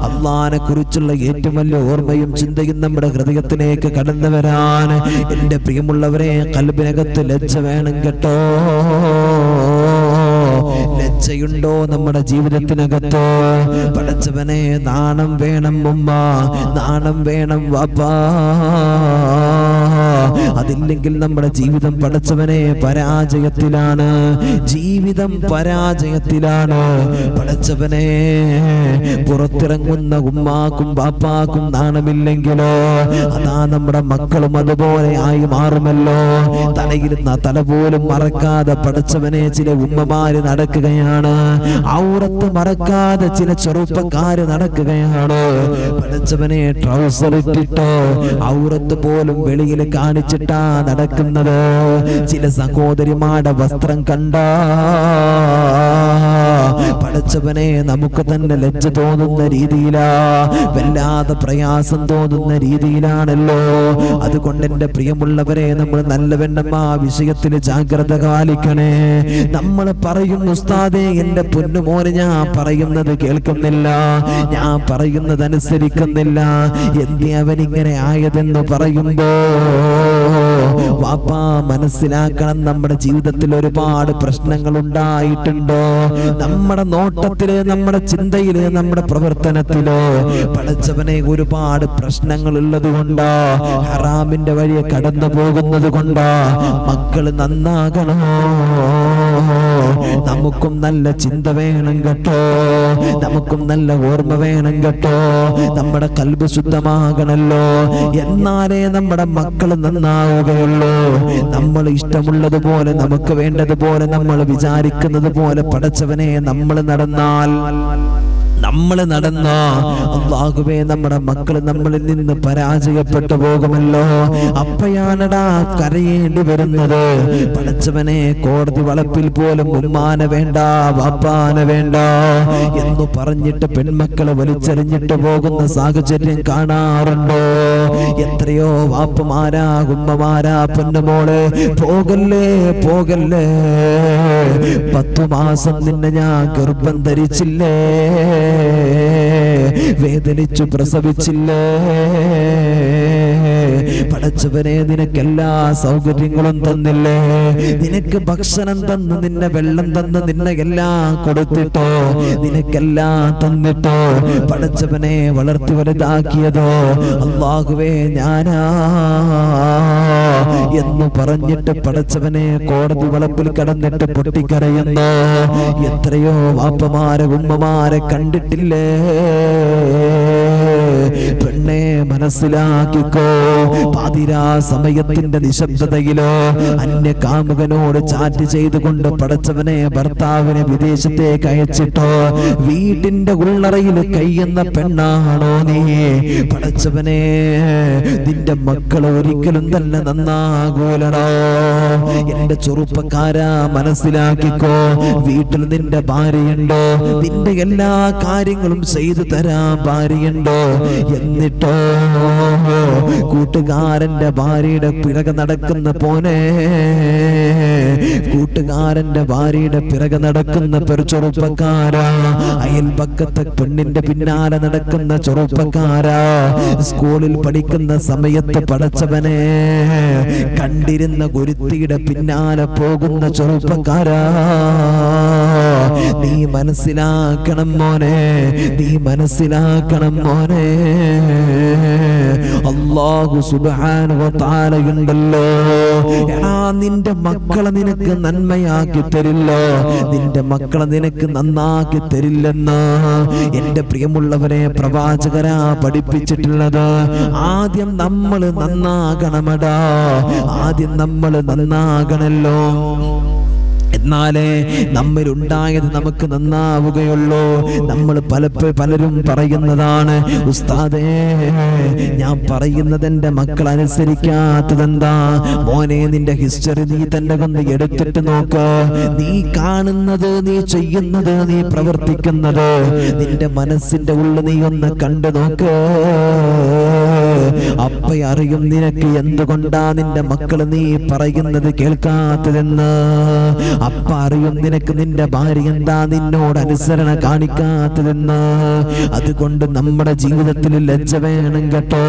അള്ളാഹിനെ കുറിച്ചുള്ള ഏറ്റവും വലിയ ഓർമ്മയും ചിന്തയും നമ്മുടെ ഹൃദയത്തിലേക്ക് കടന്നു വരാൻ എൻ്റെ പ്രിയമുള്ളവരെ, ഖൽബിനകത്ത് ലജ്ജ വേണം കേട്ടോ. ലജ്ജയുണ്ടോ നമ്മുടെ ജീവിതത്തിനകത്ത്? പടച്ചവനെ, നാണം വേണം ഉമ്മ, നാണം വേണം വാപ്പാ. അതില്ലെങ്കിൽ നമ്മുടെ ജീവിതം പടച്ചവനെ പരാജയത്തിലാണ്, ജീവിതം പരാജയത്തിലാണ്. പടച്ചവനെ, പുറത്തിറങ്ങുന്ന ഉമ്മാക്കും ബാപ്പാക്കും നാണമില്ലെങ്കിലോ അതാ നമ്മുടെ മക്കളും അതുപോലെ ആയി മാറുമല്ലോ. തലയിരുന്ന തല പോലും മറക്കാതെ പടച്ചവനെ ചില ഉമ്മമാര് നടക്കുകയാണ്, ഔറത്ത് മറക്കാതെ ചില ചെറുപ്പക്കാര് നടക്കുകയാണ്. പടച്ചവനെ, ട്രൗസർ ഇട്ടിട്ടോ ഔറത്ത് പോലും വെളിയിൽ കാണിച്ചിട്ടാ നടക്കുന്നത്. ചില സഹോദരിമാരുടെ വസ്ത്രം കണ്ടാ പടച്ചവനെ നമുക്ക് തന്നെ ലജ്ജ തോന്നുന്ന രീതിയിലാ, വല്ലാതെ പ്രയാസം തോന്നുന്ന രീതിയിലാണല്ലോ. അതുകൊണ്ട് എന്റെ പ്രിയമുള്ളവരെ, നമ്മൾ നല്ലവണ്ണം ആ വിഷയത്തിൽ ജാഗ്രത പാലിക്കണേ. നമ്മൾ പറയുന്നു, ഉസ്താദേ എന്റെ പൊന്നുമോന് ഞാൻ പറയുന്നത് കേൾക്കുന്നില്ല, ഞാൻ പറയുന്നത് അനുസരിക്കുന്നില്ല, എന്തേ അവനിങ്ങനെ ആയതെന്ന് പറയുമ്പോ വാപ്പാ മനസ്സിലാക്കണം, നമ്മുടെ ജീവിതത്തിൽ ഒരുപാട് പ്രശ്നങ്ങൾ ഉണ്ടായിട്ടുണ്ടോ. നമ്മുടെ നോട്ടത്തില്, നമ്മുടെ ചിന്തയില്, നമ്മുടെ പ്രവർത്തനത്തില് പടച്ചവനെ ഒരുപാട് പ്രശ്നങ്ങൾ ഉള്ളത് കൊണ്ടാ, ഹറാമിന്റെ വഴിയെ കടന്നു പോകുന്നത് കൊണ്ടാ. മക്കള് നന്നാകണോ, നമുക്കും നല്ല ചിന്ത വേണം കേട്ടോ, നമുക്കും നല്ല ഓർമ്മ വേണം കേട്ടോ. നമ്മുടെ കൽബ് ശുദ്ധമാകണല്ലോ, എന്നാലേ നമ്മുടെ മക്കൾ നന്നാവുകയുള്ളൂ. നമ്മൾ ഇഷ്ടമുള്ളതുപോലെ, നമുക്ക് വേണ്ടതുപോലെ, നമ്മൾ വിചാരിക്കുന്നത് പോലെ പടച്ചവനെ നമ്മൾ നടന്നാൽ, അല്ലാഹുവേ, നമ്മുടെ മക്കൾ നമ്മളിൽ നിന്ന് പരാജയപ്പെട്ടു പോകുമല്ലോ. അപ്പയാണടാ കരയേണ്ടി വരുന്നത്. പടച്ചവനെ, കോടതി വളപ്പിൽ പോലും ഉമ്മാനെ വേണ്ട, വാപ്പാനെ വേണ്ട എന്ന് പറഞ്ഞിട്ട് പെൺമക്കളെ വലിച്ചെറിഞ്ഞിട്ട് പോകുന്ന സാഹചര്യം കാണാറുണ്ടോ? എത്രയോ വാപ്പമാരാ, ഉമ്മമാരാ, പൊന്നുമോളെ പോകല്ലേ, പോകല്ലേ, 10 മാസം നിന്നെ ഞാൻ ഗർഭം ധരിച്ചില്ലേ, വേദനിച്ചു പ്രസവിച്ചില്ലേ. പടച്ചവനെ, നിനക്കെല്ലാ സൗകര്യങ്ങളും തന്നില്ലേ, നിനക്ക് ഭക്ഷണം തന്ന്, നിന്നെ വെള്ളം തന്ന്, നിന്നെ എല്ലാം കൊടുത്തിട്ടോ, നിനക്കെല്ലാം തന്നിട്ടോ പടച്ചവനെ വളർത്തി വലുതാക്കിയതോ അല്ലാഹുവേ ഞാനാ എന്ന് പറഞ്ഞിട്ട് പടച്ചവനെ കോടതി വളപ്പിൽ കടന്നിട്ട് പൊട്ടിക്കരയുന്നു. എത്രയോ വാപ്പമാരെ ഉമ്മമാരെ കണ്ടിട്ടില്ലേ? പെണ്ണെ, മനസ്സിലാക്കിക്കോ, പാതിരാ സമയത്തിന്റെ നിശബ്ദതയിലോ അന്യ കാമുകനോട് ചാറ്റ് ചെയ്തുകൊണ്ട് പടച്ചവനെ ഭർത്താവിനെ വിദേശത്തേക്ക് അയച്ചിട്ടോ വീട്ടിന്റെ ഉള്ളറയിൽ കയ്യുന്ന പെണ്ണാണോ നീ? പടച്ചവനെ, നിന്റെ മക്കൾ ഒരിക്കലും തന്നെ നന്നാകൂലടോ. എന്റെ ചെറുപ്പക്കാരാ, മനസ്സിലാക്കിക്കോ, വീട്ടിൽ നിന്റെ ഭാര്യയുണ്ടോ? നിന്റെ എല്ലാ കാര്യങ്ങളും ചെയ്തു തരാൻ ഭാര്യയുണ്ടോ? എന്നിട്ടോ കൂട്ടുകാരന്റെ ഭാര്യയുടെ പിറകെ നടക്കുന്ന പോനെ, കൂട്ടുകാരന്റെ ഭാര്യയുടെ പിറകെ നടക്കുന്ന ചെറുപ്പക്കാരാ, അയൽപക്കത്തെ പെണ്ണിന്റെ പിന്നാലെ നടക്കുന്ന ചെറുപ്പക്കാരാ, സ്കൂളിൽ പഠിക്കുന്ന സമയത്ത് പടച്ചവനെ കണ്ടിരുന്ന ഗുരുത്തിയുടെ പിന്നാലെ പോകുന്ന ചെറുപ്പക്കാരാ, നീ മനസ്സിലാക്കണം മോനെ, നീ മനസ്സിലാക്കണം മോനെ. അല്ലാഹു സുബ്ഹാനഹു വ തആല ഉണ്ടല്ലോ, എടാ നിന്റെ മക്കളെ നിനക്ക് നന്മയാക്കി തരില്ലോ, നിന്റെ മക്കളെ നിനക്ക് നന്നാക്കി തരില്ലെന്ന് എന്റെ പ്രിയമുള്ളവരെ പ്രവാചകരാ പഠിപ്പിച്ചിട്ടുള്ളത്. ആദ്യം നമ്മൾ നന്നാകണമടാ, ആദ്യം നമ്മൾ നന്നാകണല്ലോ, എന്നാലേ നമ്മിലുണ്ടായത് നമുക്ക് നന്നാവുകയുള്ളൂ. നമ്മൾ പലരും പറയുന്നതാണ്, ഉസ്താദേ ഞാൻ പറയുന്നത് എന്റെ മക്കൾ അനുസരിക്കാത്തതെന്താ? മോനെ, നിന്റെ ഹിസ്റ്ററി നീ തന്നെ ഒന്ന് എടുത്തിട്ട് നോക്ക്. നീ കാണുന്നത്, നീ ചെയ്യുന്നത്, നീ പ്രവർത്തിക്കുന്നത്, നിന്റെ മനസ്സിന്റെ ഉള്ളിൽ നീ ഒന്ന് കണ്ടു നോക്ക്. അപ്പ അറിയും നിനക്ക് എന്തുകൊണ്ടാ നിന്റെ മക്കള് നീ പറയുന്നത് കേൾക്കാത്തതെന്ന്. അപ്പ അറിയും നിനക്ക് നിന്റെ ഭാര്യ എന്താ നിന്നോട് അനുസരണ കാണിക്കാത്തതെന്ന്. അതുകൊണ്ട് നമ്മുടെ ജീവിതത്തിൽ ലജ്ജ വേണം കേട്ടോ.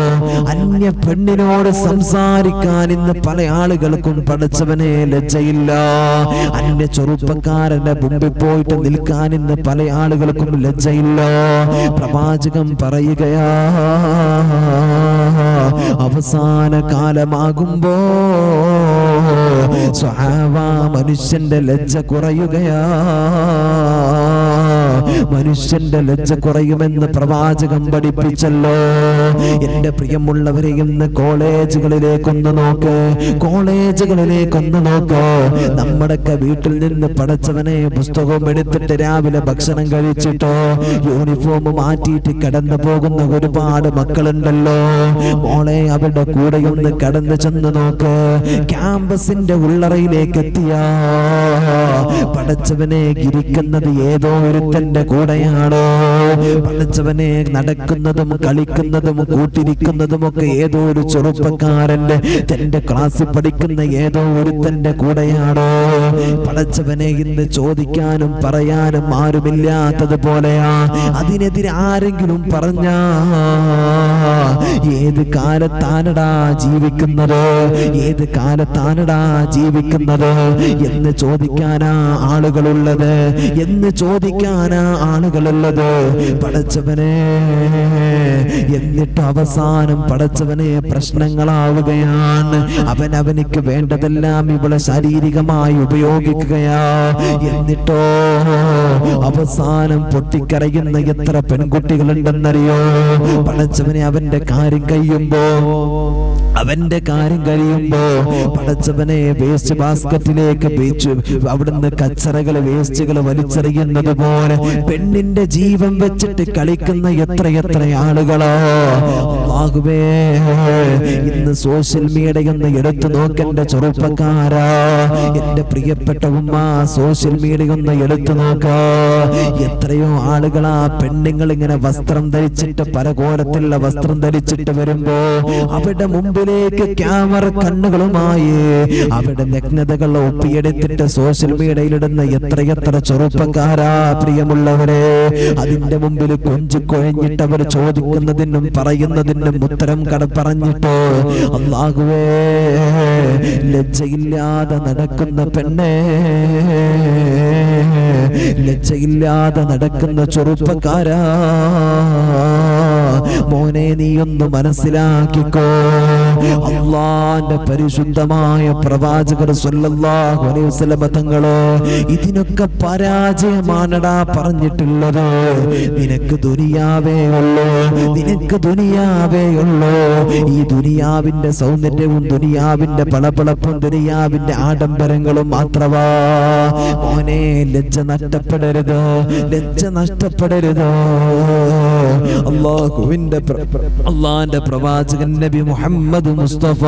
അന്യ പെണ്ണിനോട് സംസാരിക്കാൻ ഇന്ന് പല ആളുകൾക്കും പടച്ചവനെ ലജ്ജയില്ല. അന്യ ചെറുപ്പക്കാരന്റെ മുമ്പിൽ പോയിട്ട് നിൽക്കാൻ ഇന്ന് പല ആളുകൾക്കും ലജ്ജയില്ല. പ്രവാചകൻ പറയുകയാ, അവസാന കാലമാകുമ്പോ സ്വഹാബ മനുഷ്യന്റെ ലജ്ജ കുറയുകയാ. മനുഷ്യന്റെ ലജ്ജ കുറയുമെന്ന് പ്രവാചകൻ പഠിപ്പിച്ചല്ലോ. എന്റെ പ്രിയമുള്ളവരെ, ഇന്ന് കോളേജുകളിലേക്കൊന്ന് നോക്ക്, കോളേജുകളിലേക്കൊന്ന് നോക്ക്. നമ്മുടെയൊക്കെ വീട്ടിൽ നിന്ന് പടച്ചവനെ പുസ്തകവും എടുത്തിട്ട് രാവിലെ ഭക്ഷണം കഴിച്ചിട്ടോ യൂണിഫോം മാറ്റിയിട്ട് കടന്നു പോകുന്ന ഒരുപാട് മക്കളുണ്ടല്ലോ. മോളെ, അവരുടെ കൂടെ ഒന്ന് കടന്നു ചെന്ന് നോക്ക്. ക്യാമ്പസിന്റെ ഉള്ളറയിലേക്ക് എത്തിയ പടച്ചവനെ ഇരിക്കുന്നത് ഏതോ ഒരുത്തന്റെ കൂടെയാണോ? പടച്ചവനെ നടക്കുന്നതും കളിക്കുന്നതും കൂട്ടിരിക്കുന്നതും ഒക്കെ ഏതോ ഒരു ചെറുപ്പക്കാരന്റെ തന്റെ ക്ലാസ്സിൽ പഠിക്കുന്ന ഏതോ ഒരുത്തന്റെ കൂടെയാണോ? പടച്ചവനെ ഇന്ന് ചോദിക്കാനും പറയാനും ആരുമില്ലാത്തതുപോലെയാ. അതിനെതിരെ ആരെങ്കിലും പറഞ്ഞാ ഏത് കാലത്താനടാ ജീവിക്കുന്നത്, ഏത് കാലത്താനടാ ജീവിക്കുന്നത് എന്ന് ചോദിക്കാനാ ആളുകളുള്ളത്, എന്ന് ചോദിക്കാനാ ആളുകളുള്ളത്. പടച്ചവനെ, എന്നിട്ട് അവസാനം പടച്ചവനെ പ്രശ്നങ്ങളാവുകയാണ്. അവനവനിക്ക് വേണ്ടതെല്ലാം ഇവിടെ ശാരീരികമായി ഉപയോഗിക്കുകയാ. എന്നിട്ടോ അവസാനം പൊട്ടിക്കരയുന്ന എത്ര പെൺകുട്ടികളുണ്ടെന്നറിയോ? പടച്ചവനെ, അവന്റെ കാര്യം കഴിയുമ്പോ പടച്ചവനെ വേസ്റ്റ് ബാസ്കറ്റിലേക്ക് അവിടുന്ന് കച്ചറകൾ വേസ്റ്റുകൾ വലിച്ചെറിയുന്നത് പോലെ പെണ്ണിന്റെ ജീവൻ വെച്ചിട്ട് കളിക്കുന്ന എത്രയെത്ര ആളുകളോ. അല്ലാഹുവേ, ഇന്ന് സോഷ്യൽ മീഡിയ ഒന്ന് എടുത്തു നോക്കെന്റെ ചെറുപ്പക്കാരാ, എന്റെ പ്രിയപ്പെട്ട ഉമ്മ, സോഷ്യൽ മീഡിയ ഒന്ന് എടുത്തു നോക്ക. എത്രയോ ആളുകളാ പെണ്ണുങ്ങൾ ഇങ്ങനെ വസ്ത്രം ധരിച്ചിട്ട് പലകോലത്തിലുള്ള വസ്ത്രം ധരിച്ചിട്ട് വരുമ്പോ അവരുടെ മുമ്പിലേക്ക് ക്യാമറ കണ്ണുകളുമായി അവരുടെ നഗ്നതകൾ ഒപ്പിയെടുത്തിട്ട് സോഷ്യൽ മീഡിയയിലിടുന്ന എത്രയെത്ര ചെറുപ്പക്കാരാ പ്രിയമുള്ളവരെ. അതിന്റെ മുമ്പിൽ കൊഞ്ചിക്കൊഴഞ്ഞിട്ട് അവർ ചോദിക്കുന്നതിനും പറയുന്നതിനും ഉത്തരം പറഞ്ഞിട്ടോ. അല്ലാഹുവേ, ലജ്ജയില്ലാതെ നടക്കുന്ന പെണ്ണേ, ലജ്ജയില്ലാതെ നടക്കുന്ന ചെറുപ്പക്കാരാ, മോനെ നീ ഒന്ന് മനസ്സിലാക്കിക്കോ. അല്ലാഹുവിന്റെ പരിശുദ്ധമായ പ്രവാചകർ സ്വല്ലല്ലാഹു അലൈഹി വസല്ലം തങ്ങള് ഇതിനൊക്കെ പരാജയമാണടാ പറഞ്ഞിട്ടുള്ളത്. നിനക്ക് ദുനിയാവേ ഉള്ളൂ, നിനക്ക് ദുനിയാവേ ഉള്ളൂ. ഈ ദുനിയാവിന്റെ സൗന്ദര്യവും ദുനിയാവിന്റെ പളപളപ്പും ദുനിയാവിന്റെ ആഡംബരങ്ങളും മാത്രമാ. മോനെ, ലജ്ജ നഷ്ടപ്പെടരുത്, ലജ്ജ നഷ്ടപ്പെടരുത്. അല്ലാഹുവിന്റെ പ്രവാചകൻ നബി മുഹമ്മദ് മുസ്തഫ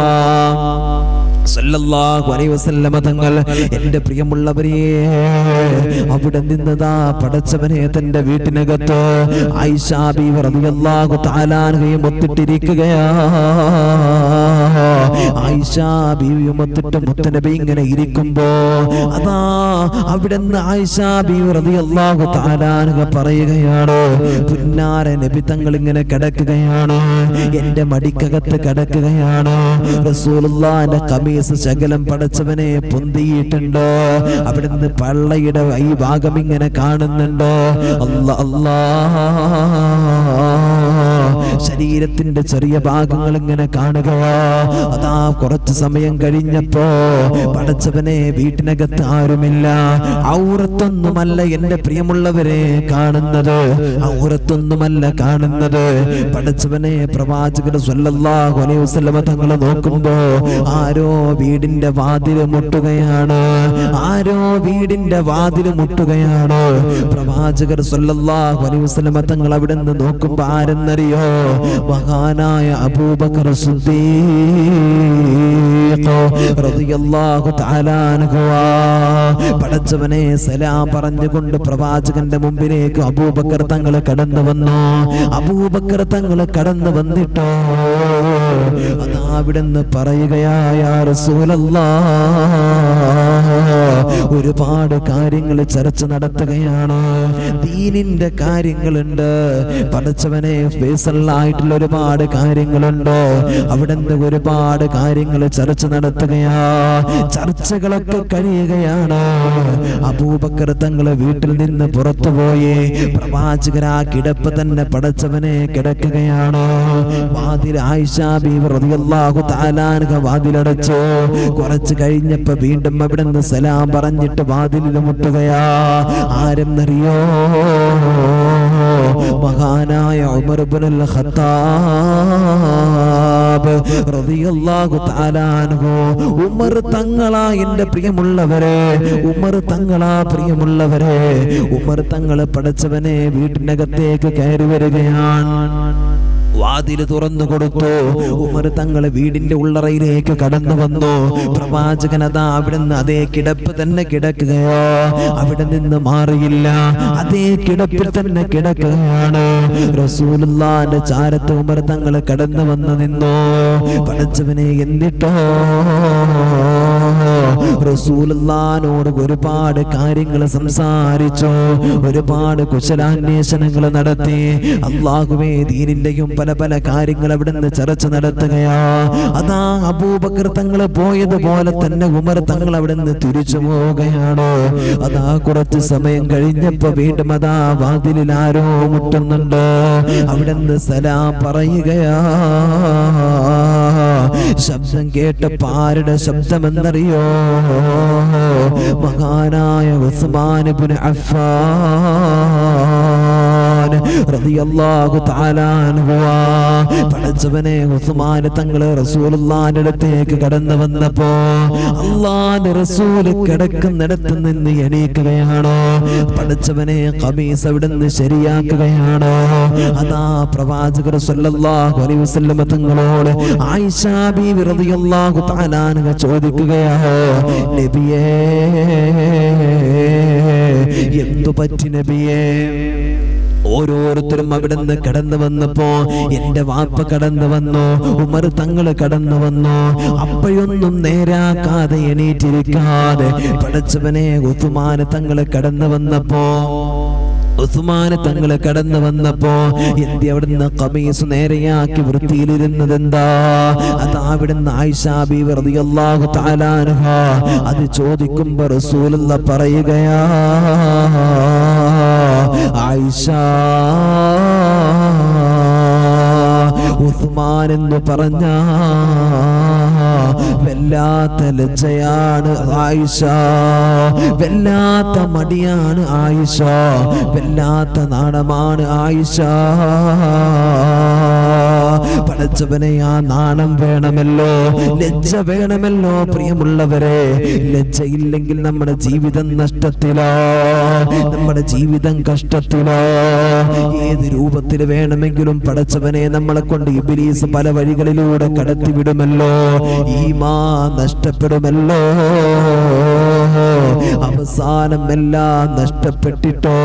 സല്ലല്ലാഹു അലൈഹി വസല്ലമ തങ്ങൾ, എന്റെ പ്രിയമുള്ളവരെ, അവിടെ നിന്നതാ പടച്ചവനെ തന്റെ വീട്ടിനകത്ത് ആയിഷാ ബീവി റളിയല്ലാഹു തആല അൻഹയും ഒത്തിട്ടിരിക്കുകയാ. ആയിഷാ ബീവിയും ഒത്തിട്ട് മുത്തനബി ഇങ്ങനെ ഇരിക്കുമ്പോ അതാ അവിടുന്ന് ആയിഷാ ബീവി റളിയല്ലാഹു തആല അൻഹ പറയുകയാണ്, പുന്നാര നബി തങ്ങൾ ഇങ്ങനെ കിടക്കുകയാണ്, എന്റെ മടിക്കകത്ത് കിടക്കുകയാണ്. റസൂലുള്ളാഹിന്റെ ഖമീസ് ശകലം പടച്ചവനെ പൊന്തിയിട്ടുണ്ട്. അവിടുന്ന് പള്ളയുടെ ഈ ഭാഗം ഇങ്ങനെ കാണുന്നുണ്ടോ? അല്ലാ അല്ലാ, ശരീരത്തിന്റെ ചെറിയ ഭാഗങ്ങൾ ഇങ്ങനെ കാണുക. അതാ കുറച്ചു സമയം കഴിഞ്ഞപ്പോ പടച്ചവനെ വീട്ടിനകത്ത് ആരുമില്ല. ഔറത്തൊന്നുമല്ല എന്റെ പ്രിയമുള്ളവരെ കാണുന്നത്, ഔറത്തൊന്നുമല്ല കാണുന്നത്. പടച്ചവനെ പ്രവാചകർ സ്വല്ലല്ലാഹു അലൈഹി വസല്ലം തങ്ങൾ നോക്കുമ്പോ ആരോ വീടിന്റെ വാതില് മുട്ടുകയാണ്, ആരോ വീടിന്റെ വാതില് മുട്ടുകയാണ്. പ്രവാചകർ സ്വല്ലല്ലാഹു അലൈഹി വസല്ലം തങ്ങൾ അവിടെ നിന്ന് നോക്കുമ്പോ ആരെന്നറിയോ? മഹാനായ അബൂബക്കർ സിദ്ദീഖ് റളിയല്ലാഹു തആല അൻഹു. പടച്ചവനെ സലാം പറഞ്ഞുകൊണ്ട് പ്രവാചകന്റെ മുമ്പിലേക്ക് അബൂബക്കർ തങ്ങൾ കടന്നു വന്നു. അബൂബക്കർ തങ്ങൾ കടന്നു വന്നിട്ടോ അതാ അവിടുന്ന് പറയുകയായ റസൂലല്ലാഹ്, ഒരുപാട് കാര്യങ്ങൾ ചർച്ച നടത്തുകയാണ്. ദീനിന്റെ കാര്യങ്ങളുണ്ട്, പടച്ചവനെ ഫേസലായിട്ടുള്ള ഒരുപാട് കാര്യങ്ങളുണ്ട്. അവിടുന്ന് ഒരുപാട് കാര്യങ്ങൾ ചർച്ച നടത്തുകയാ. ചർച്ചകളൊക്കെ കഴിയുകയാണ്. അബൂബക്കർ തങ്ങള് വീട്ടിൽ നിന്ന് പുറത്തുപോയി. പ്രവാചകരാ കിടപ്പ് തന്നെ പടച്ചവനെ കിടക്കുകയാണ്. വാതിൽ ആയിഷ ബീവി റളിയല്ലാഹു തആല അൻഹ വാതിലടച്ചു. കുറച്ച് കഴിഞ്ഞപ്പോ വീണ്ടും അവിടുന്ന് സലാം പറഞ്ഞിട്ട് വാതിലിൽ മുട്ടുകയാ. ആരെന്നറിയോ? മഹാനായ ഉമർ ഇബ്നുൽ ഖത്താബ് റളിയല്ലാഹു തആല അൻഹു. ഉമർ തങ്ങളാ എന്റെ പ്രിയമുള്ളവരെ, ഉമർ തങ്ങളാ പ്രിയമുള്ളവരെ. ഉമർ തങ്ങള് പടച്ചവനെ വീട്ടിനകത്തേക്ക് കയറി വരികയാണ്. വാതില് തുറന്നു കൊടുത്തു. ഉമർ തങ്ങള് വീടിന്റെ ഉള്ളറയിലേക്ക് കടന്നു വന്നു. പ്രവാചകൻ അതാ അവിടുന്ന് അതേ കിടപ്പ് തന്നെ കിടക്കുകയോ, അവിടെ നിന്ന് മാറിയില്ല, അതേ കിടപ്പിൽ തന്നെ കിടക്കുകയാണ്. റസൂലുള്ളാഹിന്റെ ചാരത്ത് ഉമർ തങ്ങള് കടന്നു വന്നു നിന്നു. പടച്ചവനെ എന്നിട്ടോ റസൂലുള്ളാഹിനോട് ഒരുപാട് കാര്യങ്ങൾ സംസാരിച്ചു, ഒരുപാട് കുശലാന്വേഷണങ്ങൾ നടത്തി. അല്ലാഹുവേ, ദീനിന്റെയും പല പല കാര്യങ്ങൾ അവിടുന്ന് ചർച്ച നടത്തുകയാ. അതാ അബൂബക്കർ തങ്ങള് പോയതുപോലെ തന്നെ ഉമർ തങ്ങൾ അവിടുന്ന് തിരിച്ചു പോവുകയാണ്. അതാ കുറച്ച് സമയം കഴിഞ്ഞപ്പോ വീണ്ടും അതാ വാതിലിൽ ആരോ മുട്ടുന്നുണ്ട്. അവിടുന്ന് സലാം പറയുകയാ. ശബ്ദം കേട്ടപ്പോ ആരുടെ ശബ്ദമെന്നറിയോ? മഹാനായ ഉസ്മാൻ ഇബ്നു അഫ്ഫാൻ റളിയല്ലാഹു തആല അൻഹു. പടച്ചവനെ, ഉസ്മാൻ തങ്ങള് റസൂലുള്ളാഹിന്റെ അടുത്തേക്ക് കടന്നു വന്നപ്പോ അല്ലാഹുവിന്റെ റസൂൽ കിടക്കുന്നിടത്ത് നിന്ന് എണീക്കുകയാണ്. പടച്ചവനെ, ഖമീസ് അവിടുന്ന് ശരിയാക്കുകയാണ്. അതാ പ്രവാചകർ സ്വല്ലല്ലാഹു അലൈഹി വസല്ലം തങ്ങളോട് ആയിഷ ബീവി റളിയല്ലാഹു തആല അൻഹ ചോദിക്കുകയാ, നബിയേ, എന്തു പറ്റി നബിയേ? ഓരോരുത്തരും അവിടുന്ന് കടന്നു വന്നപ്പോ എന്റെ വാപ്പ കടന്നു വന്നു, ഉമർ തങ്ങള് കടന്നു വന്നു. അപ്പോഴൊന്നും നേരാക്കാതെ എണീറ്റിരിക്കാതെ പടച്ചവനെ ഉസ്മാൻ തങ്ങള് കടന്നു വന്നപ്പോ ഉസ്മാൻ തങ്ങള് കടന്നു വന്നപ്പോ എന്തി അവിടുന്ന് ഖമീസ് നേരെയാക്കി വൃത്തിയിലിരുന്നത് എന്താ? അത് അവിടുന്ന് ആയിഷ ബീവി റളിയല്ലാഹു തആല അൻഹ അത് ചോദിക്കുമ്പോ റസൂലുള്ളാഹി പറയുകയാ, ആയിഷ, ഉസ്മാൻ എന്ന് പറഞ്ഞ വല്ലാത്ത ലജ്ജയാണ് ആയിഷ, വല്ലാത്ത മടിയാണ് ആയിഷ, വല്ലാത്ത നാണമാണ് ആയിഷ. പടച്ചവനെ, ആ നാണം വേണമല്ലോ, ലജ്ജ വേണമല്ലോ. പ്രിയമുള്ളവരെ, ലജ്ജയില്ലെങ്കിൽ നമ്മുടെ ജീവിതം നഷ്ടത്തിലോ, നമ്മുടെ ജീവിതം കഷ്ടത്തിലോ. ഏത് രൂപത്തിൽ വേണമെങ്കിലും പടച്ചവനെ നമ്മളെ കൊണ്ട് ഇബ്ലീസ് പല വഴികളിലൂടെ കടത്തിവിടുമല്ലോ. ഈമാൻ നഷ്ടപ്പെടുമല്ലോ. അവസാനം എല്ലാം നഷ്ടപ്പെട്ടിട്ടോ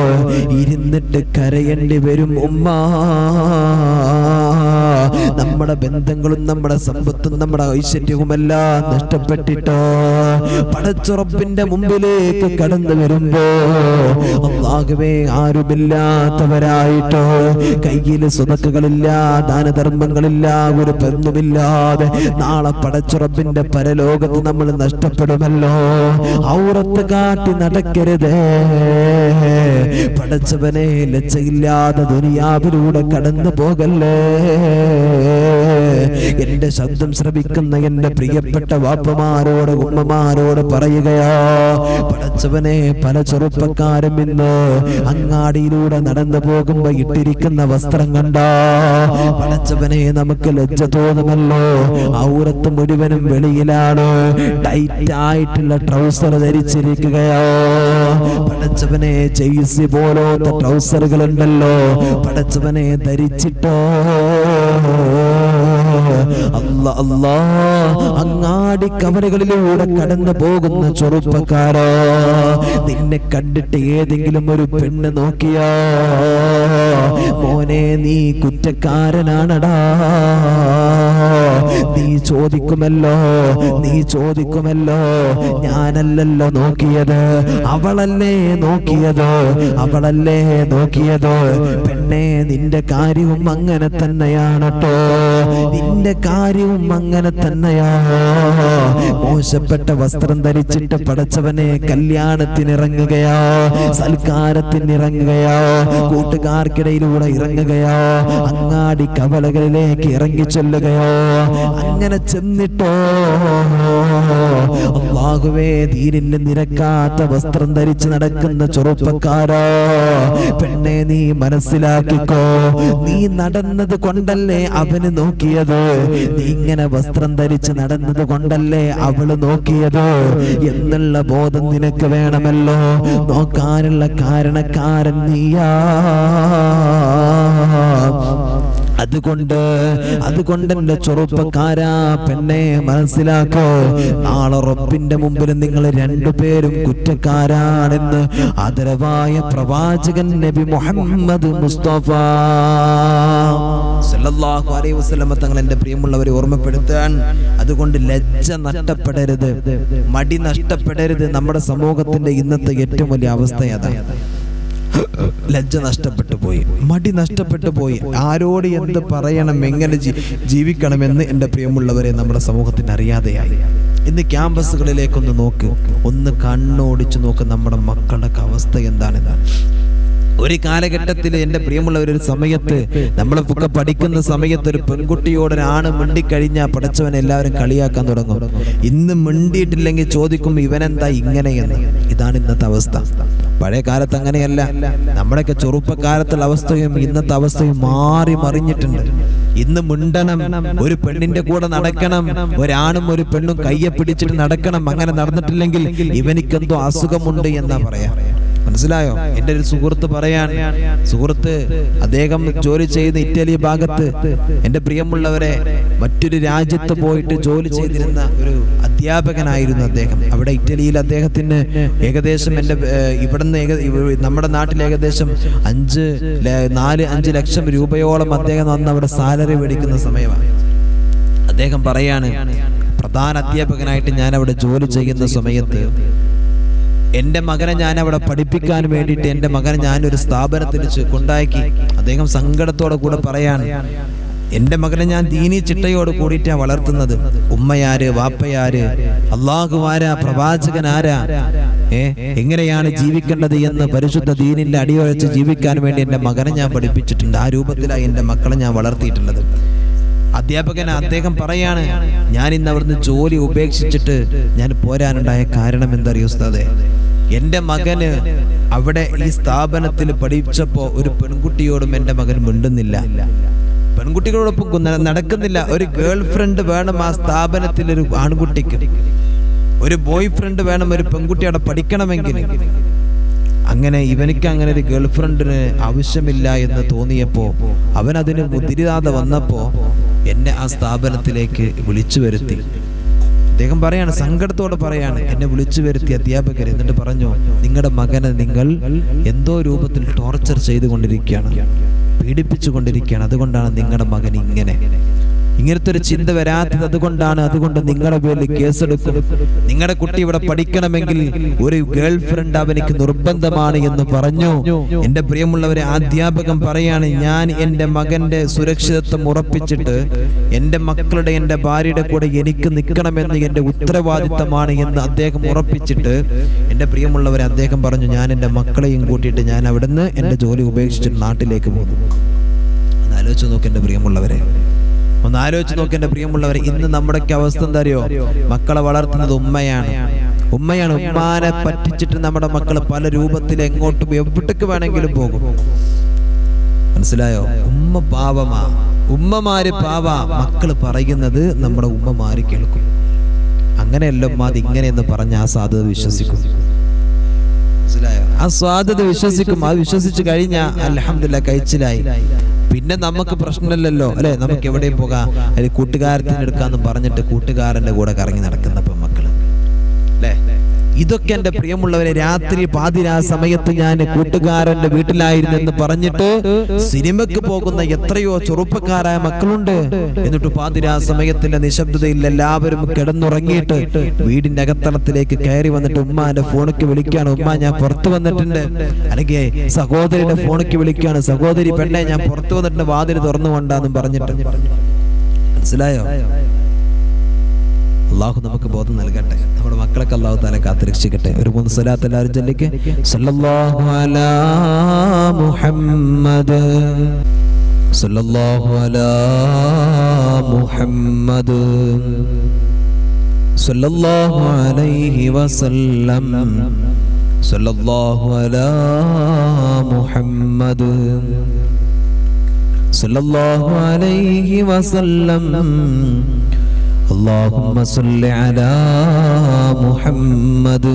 ഇരുന്നിട്ട് കരയേണ്ടി വരും ഉമ്മ. നമ്മുടെ ബന്ധങ്ങളും നമ്മുടെ സമ്പത്തും നമ്മുടെ ഐശ്വര്യവുമെല്ലാം നഷ്ടപ്പെട്ടിട്ടോ പടച്ചുറപ്പിന്റെ മുമ്പിലേക്ക് കടന്നു വരുമ്പോ അല്ലാഹുവേ, ആരുമില്ലാത്തവരായിട്ടോ, കയ്യില് സ്വതക്കുകളില്ല, ദാനധർമ്മങ്ങളില്ല, ഒരു പെണ്ണുമില്ലാതെ നാളെ പടച്ചുറപ്പിന്റെ പരലോകത്ത് നമ്മൾ നഷ്ടപ്പെടുമല്ലോ. ഔറത്ത് കാട്ടി നടക്കരുതേ പടച്ചവനെ. ലജ്ജയില്ലാതെ ദുനിയാവിലൂടെ കടന്നു പോകല്ലേ. എന്റെ ശബ്ദം ശ്രവിക്കുന്ന എന്റെ പ്രിയപ്പെട്ട വാപ്പമാരോട് ഉമ്മമാരോട് പറയുകയോ, പടച്ചവനെ, പല ചെറുപ്പക്കാരും ഇന്ന് അങ്ങാടിയിലൂടെ നടന്നു പോകുമ്പോ ഇട്ടിരിക്കുന്ന വസ്ത്രം കണ്ടോ പടച്ചവനെ നമുക്ക് ലജ്ജ തോന്നുമല്ലോ. ഔറത്ത് മുഴുവനും വെളിയിലാണ്, ടൈറ്റ് ആയിട്ടുള്ള ട്രൗസർ ധരിച്ചിരിക്കുകയോ പടച്ചവനെ. ജെയ്സി പോലത്തെ ട്രൗസറുകൾ ഉണ്ടല്ലോ പടച്ചവനെ ധരിച്ചിട്ടോ. അല്ലാ അല്ലാ, അങ്ങാടി കവലകളിലൂടെ കടന്നു പോകുന്ന ചെറുപ്പക്കാരോ, നിന്നെ കണ്ടിട്ട് ഏതെങ്കിലും ഒരു പെണ്ണ് നോക്കിയോ, മോനെ നീ കുറ്റക്കാരനാണടാ. ചോദിക്കുമല്ലോ, നീ ചോദിക്കുമല്ലോ, ഞാനല്ലല്ലോ നോക്കിയത്, അവളല്ലേ നോക്കിയത്, അവളല്ലേ നോക്കിയത്. പെണ്ണേ, നിന്റെ കാര്യവും അങ്ങനെ തന്നെയാണ് ട്ടോ, നിന്റെ കാര്യവും അങ്ങനെ തന്നെയാ. മോശപ്പെട്ട വസ്ത്രം ധരിച്ചിട്ട് പടച്ചവനെ കല്യാണത്തിനിറങ്ങുകയോ, സൽക്കാരത്തിനിറങ്ങുകയോ, കൂട്ടുകാർക്കിടയിലൂടെ ഇറങ്ങുകയോ, അങ്ങാടി കവലകളിലേക്ക് ഇറങ്ങി ചെല്ലുകയോ, അങ്ങനെ ചെന്നിട്ടോ അല്ലാഹുവേ, ദീനിന് നിരക്കാത്ത വസ്ത്രം ധരിച്ച് നടക്കുന്ന ചെറുപ്പക്കാരോ, പെണ്ണെ നീ മനസ്സിലാക്കിക്കോ, നീ നടന്നത് കൊണ്ടല്ലേ അവന് നോക്കിയത്, നീ ഇങ്ങനെ വസ്ത്രം ധരിച്ച് നടന്നത് കൊണ്ടല്ലേ അവള് നോക്കിയത് എന്നുള്ള ബോധം നിനക്ക് വേണമല്ലോ. നോക്കാനുള്ള കാരണക്കാരൻ നീയാ. അതുകൊണ്ട് എന്റെ ചെറുപ്പക്കാരാ, പെണ്ണെ മനസ്സിലാക്കോ, നാളെ റബ്ബിന്റെ മുമ്പിൽ നിങ്ങൾ രണ്ടുപേരും കുറ്റക്കാരാണെന്ന് ആദരവായ പ്രവാചകൻ നബി മുഹമ്മദ് മുസ്തഫ സല്ലല്ലാഹു അലൈഹി വസല്ലം തങ്ങൾ എന്റെ പ്രിയമുള്ളവരെ ഓർമ്മപ്പെടുത്താൻ. അതുകൊണ്ട് ലജ്ജ നഷ്ടപ്പെടരുത്, മടി നഷ്ടപ്പെടരുത്. നമ്മുടെ സമൂഹത്തിന്റെ ഇന്നത്തെ ഏറ്റവും വലിയ അവസ്ഥ അതാണ്. ലജ്ജ നഷ്ടപ്പെട്ടു പോയി, മടി നഷ്ടപ്പെട്ടു പോയി. ആരോട് എന്ത് പറയണം, എങ്ങനെ ജീവിക്കണമെന്ന് എൻ്റെ പ്രിയമുള്ളവരെ നമ്മുടെ സമൂഹത്തിന് അറിയാതെയായി. ഇന്ന് ക്യാമ്പസുകളിലേക്കൊന്ന് നോക്ക്, ഒന്ന് കണ്ണോടിച്ചു നോക്ക്, നമ്മുടെ മക്കളുടെ അവസ്ഥ എന്താണെന്ന്. ഒരു കാലഘട്ടത്തിൽ എൻ്റെ പ്രിയമുള്ളവർ, ഒരു സമയത്ത് നമ്മളൊക്കെ പഠിക്കുന്ന സമയത്ത് ഒരു പെൺകുട്ടിയോടൊരാണ് മിണ്ടിക്കഴിഞ്ഞാൽ പടച്ചവൻ എല്ലാവരും കളിയാക്കാൻ തുടങ്ങും. ഇന്ന് മിണ്ടിയിട്ടില്ലെങ്കിൽ ചോദിക്കും ഇവനെന്താ ഇങ്ങനെയെന്ന്. ഇതാണ് ഇന്നത്തെ അവസ്ഥ. പഴയ കാലത്ത് അങ്ങനെയല്ല. നമ്മുടെയൊക്കെ ചെറുപ്പക്കാലത്തുള്ള അവസ്ഥയും ഇന്നത്തെ അവസ്ഥയും മാറി മറിഞ്ഞിട്ടുണ്ട്. ഇന്ന് മിണ്ടണം, ഒരു പെണ്ണിന്റെ കൂടെ നടക്കണം, ഒരാണും ഒരു പെണ്ണും കയ്യെ പിടിച്ചിട്ട് നടക്കണം. അങ്ങനെ നടന്നിട്ടില്ലെങ്കിൽ ഇവനിക്കെന്തോ അസുഖമുണ്ട് എന്നാ പറയാ. മനസ്സിലായോ? എൻ്റെ ഒരു സുഹൃത്ത് പറയാൻ, സുഹൃത്ത് അദ്ദേഹം ജോലി ചെയ്യുന്ന ഇറ്റലി ഭാഗത്ത്, എൻ്റെ പ്രിയമുള്ളവരെ, മറ്റൊരു രാജ്യത്ത് പോയിട്ട് ജോലി ചെയ്തിരുന്ന ഒരു അധ്യാപകനായിരുന്നു അദ്ദേഹം. അവിടെ ഇറ്റലിയിൽ അദ്ദേഹത്തിന് ഏകദേശം ഇവിടുന്ന് നമ്മുടെ നാട്ടിൽ ഏകദേശം 4-5 ലക്ഷം രൂപയോളം അദ്ദേഹം അന്ന് അവിടെ സാലറി മേടിക്കുന്ന സമയമാണ്. അദ്ദേഹം പറയാണ്, പ്രധാന അധ്യാപകനായിട്ട് ഞാൻ അവിടെ ജോലി ചെയ്യുന്ന സമയത്ത് എൻ്റെ മകനെ ഞാൻ അവിടെ പഠിപ്പിക്കാൻ വേണ്ടിയിട്ട് എൻ്റെ മകനെ ഞാനൊരു സ്ഥാപനത്തിൽ കൊണ്ടാക്കി. അദ്ദേഹം സങ്കടത്തോടെ കൂടെ പറയാണ്, എൻ്റെ മകനെ ഞാൻ ദീനി ചിട്ടയോട് കൂടിയിട്ടാണ് വളർത്തുന്നത്. ഉമ്മയാര്, വാപ്പയാര്, അള്ളാഹുവാരാ, പ്രവാചകനാരാ, എങ്ങനെയാണ് ജീവിക്കേണ്ടത് എന്ന് പരിശുദ്ധ ദീനിന്റെ അടിയൊഴിച്ച് ജീവിക്കാൻ വേണ്ടി എൻ്റെ മകനെ ഞാൻ പഠിപ്പിച്ചിട്ടുണ്ട്. ആ രൂപത്തിലാണ് എൻ്റെ മക്കളെ ഞാൻ വളർത്തിയിട്ടുള്ളത്. അധ്യാപകൻ അദ്ദേഹം പറയാണ്, ഞാൻ ഇന്ന് അവിടുന്ന് ജോലി ഉപേക്ഷിച്ചിട്ട് ഞാൻ പോരാനുണ്ടായ കാരണം എന്തറിയോ ഉസ്താദേ? എൻ്റെ മകന് അവിടെ ഈ സ്ഥാപനത്തിൽ പഠിച്ചപ്പോ ഒരു പെൺകുട്ടിയോടും എൻ്റെ മകൻ മിണ്ടുന്നില്ല, പെൺകുട്ടികളോടൊപ്പം നടക്കുന്നില്ല. ഒരു ഗേൾ ഫ്രണ്ട് വേണം ആ സ്ഥാപനത്തിൽ, ഒരു ആൺകുട്ടിക്ക് ഒരു ബോയ് ഫ്രണ്ട് വേണം ഒരു പെൺകുട്ടി അവിടെ പഠിക്കണമെങ്കിൽ. അങ്ങനെ ഇവനിക്ക് അങ്ങനെ ഒരു ഗേൾ ഫ്രണ്ടിന് ആവശ്യമില്ല എന്ന് തോന്നിയപ്പോ, അവൻ അതിന് മുതിരാതെ വന്നപ്പോ എന്നെ ആ സ്ഥാപനത്തിലേക്ക് വിളിച്ചു വരുത്തി. അദ്ദേഹം പറയാണ്, സങ്കടത്തോടെ പറയാണ്, എന്നെ വിളിച്ചു വരുത്തി അധ്യാപകർ. എന്നിട്ട് പറഞ്ഞു, നിങ്ങളുടെ മകനെ നിങ്ങൾ എന്തോ രൂപത്തിൽ ടോർച്ചർ ചെയ്തുകൊണ്ടിരിക്കുകയാണ്, പീഡിപ്പിച്ചുകൊണ്ടിരിക്കുകയാണ്. അതുകൊണ്ടാണ് നിങ്ങളുടെ മകൻ ഇങ്ങനത്തെ ഒരു ചിന്ത വരാത്തത്. അതുകൊണ്ട് നിങ്ങളുടെ പേരിൽ കേസെടുക്കും. നിങ്ങളുടെ കുട്ടി ഇവിടെ പഠിക്കണമെങ്കിൽ ഒരു ഗേൾ ഫ്രണ്ട് അവനിക്ക് നിർബന്ധമാണ് എന്ന് പറഞ്ഞു. എൻ്റെ പ്രിയമുള്ളവരെ, അധ്യാപകൻ പറയാണ്, ഞാൻ എൻ്റെ മകന്റെ സുരക്ഷിതത്വം ഉറപ്പിച്ചിട്ട് എൻ്റെ മക്കളുടെ, എൻ്റെ ഭാര്യയുടെ കൂടെ എനിക്ക് നിൽക്കണമെന്ന് എൻ്റെ ഉത്തരവാദിത്തമാണ് എന്ന് അദ്ദേഹം ഉറപ്പിച്ചിട്ട്, എൻ്റെ പ്രിയമുള്ളവരെ, അദ്ദേഹം പറഞ്ഞു, ഞാൻ എൻ്റെ മക്കളെയും കൂട്ടിയിട്ട് ഞാൻ അവിടുന്ന് എൻ്റെ ജോലി ഉപേക്ഷിച്ചിട്ട് നാട്ടിലേക്ക് പോകുന്നു. ഒന്ന് ആലോചിച്ച് നോക്ക് എൻ്റെ പ്രിയമുള്ളവരെ, ഒന്ന് ആലോചിച്ച് നോക്ക് എൻ്റെ പ്രിയമുള്ളവരെ. ഇന്ന് നമ്മുടെയൊക്കെ അവസ്ഥ എന്താ അറിയോ? മക്കളെ വളർത്തുന്നത് ഉമ്മയാണ്. ഉമ്മാനെ പറ്റിച്ചിട്ട് നമ്മുടെ മക്കൾ പല രൂപത്തിൽ എങ്ങോട്ടും എവിടേക്ക് വേണമെങ്കിലും പോകും. മനസ്സിലായോ? ഉമ്മ പാവമാ, ഉമ്മമാര് പാവാ. മക്കൾ പറയുന്നത് നമ്മുടെ ഉമ്മമാര് കേൾക്കും. അങ്ങനെയല്ല ഉമ്മ അത് ഇങ്ങനെയെന്ന് പറഞ്ഞ ആ സാധ്യത വിശ്വസിക്കും. മനസ്സിലായോ? ആ സാധ്യത വിശ്വസിക്കും. അത് വിശ്വസിച്ച് കഴിഞ്ഞാൽ അൽഹംദുലില്ലാഹ് കഴിച്ചിലായി. പിന്നെ നമുക്ക് പ്രശ്നമില്ലല്ലോ, അല്ലെ? നമുക്ക് എവിടെയും പോകാം, അല്ലെങ്കിൽ കൂട്ടുകാരത്തിന് എടുക്കാന്ന് പറഞ്ഞിട്ട് കൂട്ടുകാരന്റെ കൂടെ കറങ്ങി നടക്കുന്ന പെൺമക്കള്, അല്ലെ? ഇതൊക്കെ എൻ്റെ പ്രിയമുള്ളവരെ രാത്രി പാതിരാ സമയത്ത് ഞാൻ കൂട്ടുകാരന്റെ വീട്ടിലായിരുന്നെന്ന് പറഞ്ഞിട്ട് സിനിമയ്ക്ക് പോകുന്ന എത്രയോ ചെറുപ്പക്കാരായ മക്കളുണ്ട്. എന്നിട്ട് പാതിരാ സമയത്തിന്റെ നിശബ്ദതയിൽ എല്ലാവരും കിടന്നുറങ്ങിയിട്ട് വീടിന്റെ അകത്തളത്തിലേക്ക് കയറി വന്നിട്ട് ഉമ്മാന്റെ ഫോണിക്ക് വിളിക്കുകയാണ്, ഉമ്മ ഞാൻ പുറത്തു വന്നിട്ടുണ്ട്. അല്ലെങ്കിൽ സഹോദരിയുടെ ഫോണിക്ക് വിളിക്കുകയാണ്, സഹോദരി പെണ്ണെ ഞാൻ പുറത്തു വന്നിട്ടുണ്ട്, വാതിൽ തുറന്നു കൊണ്ടാന്നും പറഞ്ഞിട്ട്. മനസ്സിലായോ? അള്ളാഹു നമുക്ക് ബോധം നൽകട്ടെ, നമ്മുടെ മക്കളൊക്കെ അള്ളാഹു തആല കാത്തുരക്ഷിക്കട്ടെ. ഒരു 3 സ്വലാത്ത് എല്ലാവരും ചൊല്ലിക്ക്. സല്ലല്ലാഹു അലാ മുഹമ്മദ്, സല്ലല്ലാഹു അലാ മുഹമ്മദ്, സല്ലല്ലാഹു അലൈഹി വസല്ലം, സല്ലല്ലാഹു അലാ മുഹമ്മദ്, സല്ലല്ലാഹു അലൈഹി വസല്ലം, اللهم صل على محمد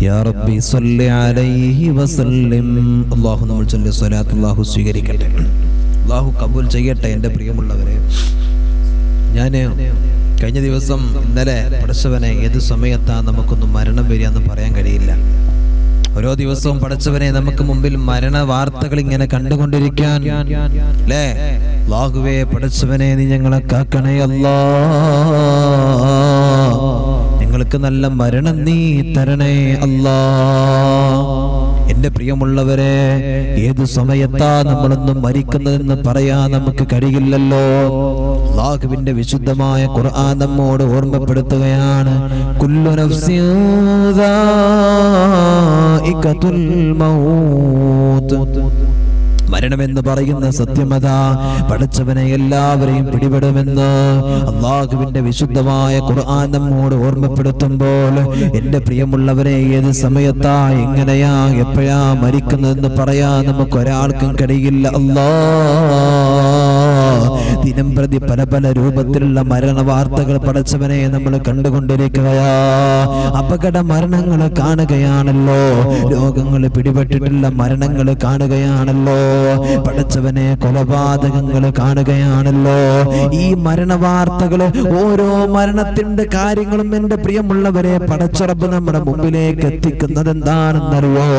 يا ربي صل عليه وسلم. അല്ലാഹു നമ്മൾ ചൊല്ലിയ സ്വലാത്ത് അല്ലാഹു സ്വീകരിക്കട്ടെ, അല്ലാഹു കബൂൽ ചെയ്യട്ടെ. എൻ്റെ പ്രിയമുള്ളവരെ, ഞാൻ കഴിഞ്ഞ ദിവസം ഇന്നലെ പടച്ചവനെ ഏത് സമയത്താണ് നമുക്കൊന്നും മരണം വരിക എന്ന് പറയാൻ കഴിയില്ല. ഓരോ ദിവസവും പടച്ചവനെ നമുക്ക് മുമ്പിൽ മരണ വാർത്തകൾ ഇങ്ങനെ കണ്ടുകൊണ്ടിരിക്കാൻ അല്ലേ? അല്ലാഹുവേ പടച്ചവനെ നീ ഞങ്ങളെ കാക്കണേ അല്ലാ, ഞങ്ങൾക്ക് നല്ല മരണം നീ തരണേ അല്ലാ. എന്റെ പ്രിയമുള്ളവരെ, ഏതു സമയത്താ നമ്മളൊന്നും മരിക്കുന്നതെന്ന് പറയാൻ നമുക്ക് കഴിയില്ലല്ലോ. അല്ലാഹുവിന്റെ വിശുദ്ധമായ ഖുർആൻ നമ്മോട് ഓർമ്മപ്പെടുത്തുകയാണ്, കുല്ലു നഫ്സിൻ ദാഇഖത്തുൽ മൗത്ത്. മരണമെന്ന് പറയുന്ന സത്യമത പടച്ചവനെ എല്ലാവരെയും പിടിപെടുമെന്ന് അല്ലാഹുവിന്റെ വിശുദ്ധമായ ഖുർആൻ നമ്മോട് ഓർമ്മപ്പെടുത്തുമ്പോൾ, എന്റെ പ്രിയമുള്ളവരെ, ഏത് സമയത്താ എങ്ങനെയാ എപ്പോഴാ മരിക്കുന്നതെന്ന് പറയാൻ നമുക്ക് ഒരാൾക്കും കഴിയില്ല. ദിനം പ്രതി പല പല രൂപത്തിലുള്ള മരണ വാർത്തകൾ പടച്ചവനെ നമ്മൾ കണ്ടുകൊണ്ടിരിക്കുകയാ. അപകട മരണങ്ങൾ കാണുകയാണല്ലോ, രോഗങ്ങൾ പിടിപെട്ടിട്ടുള്ള മരണങ്ങൾ കാണുകയാണല്ലോ, പടച്ചവനെ കൊലപാതകങ്ങൾ കാണുകയാണല്ലോ. ഈ മരണ വാർത്തകൾ, ഓരോ മരണത്തിന്റെ കാര്യങ്ങളും എന്റെ പ്രിയമുള്ളവരെ പടച്ചറബ് നമ്മുടെ മുമ്പിലേക്ക് എത്തിക്കുന്നത് എന്താണെന്നറിയോ?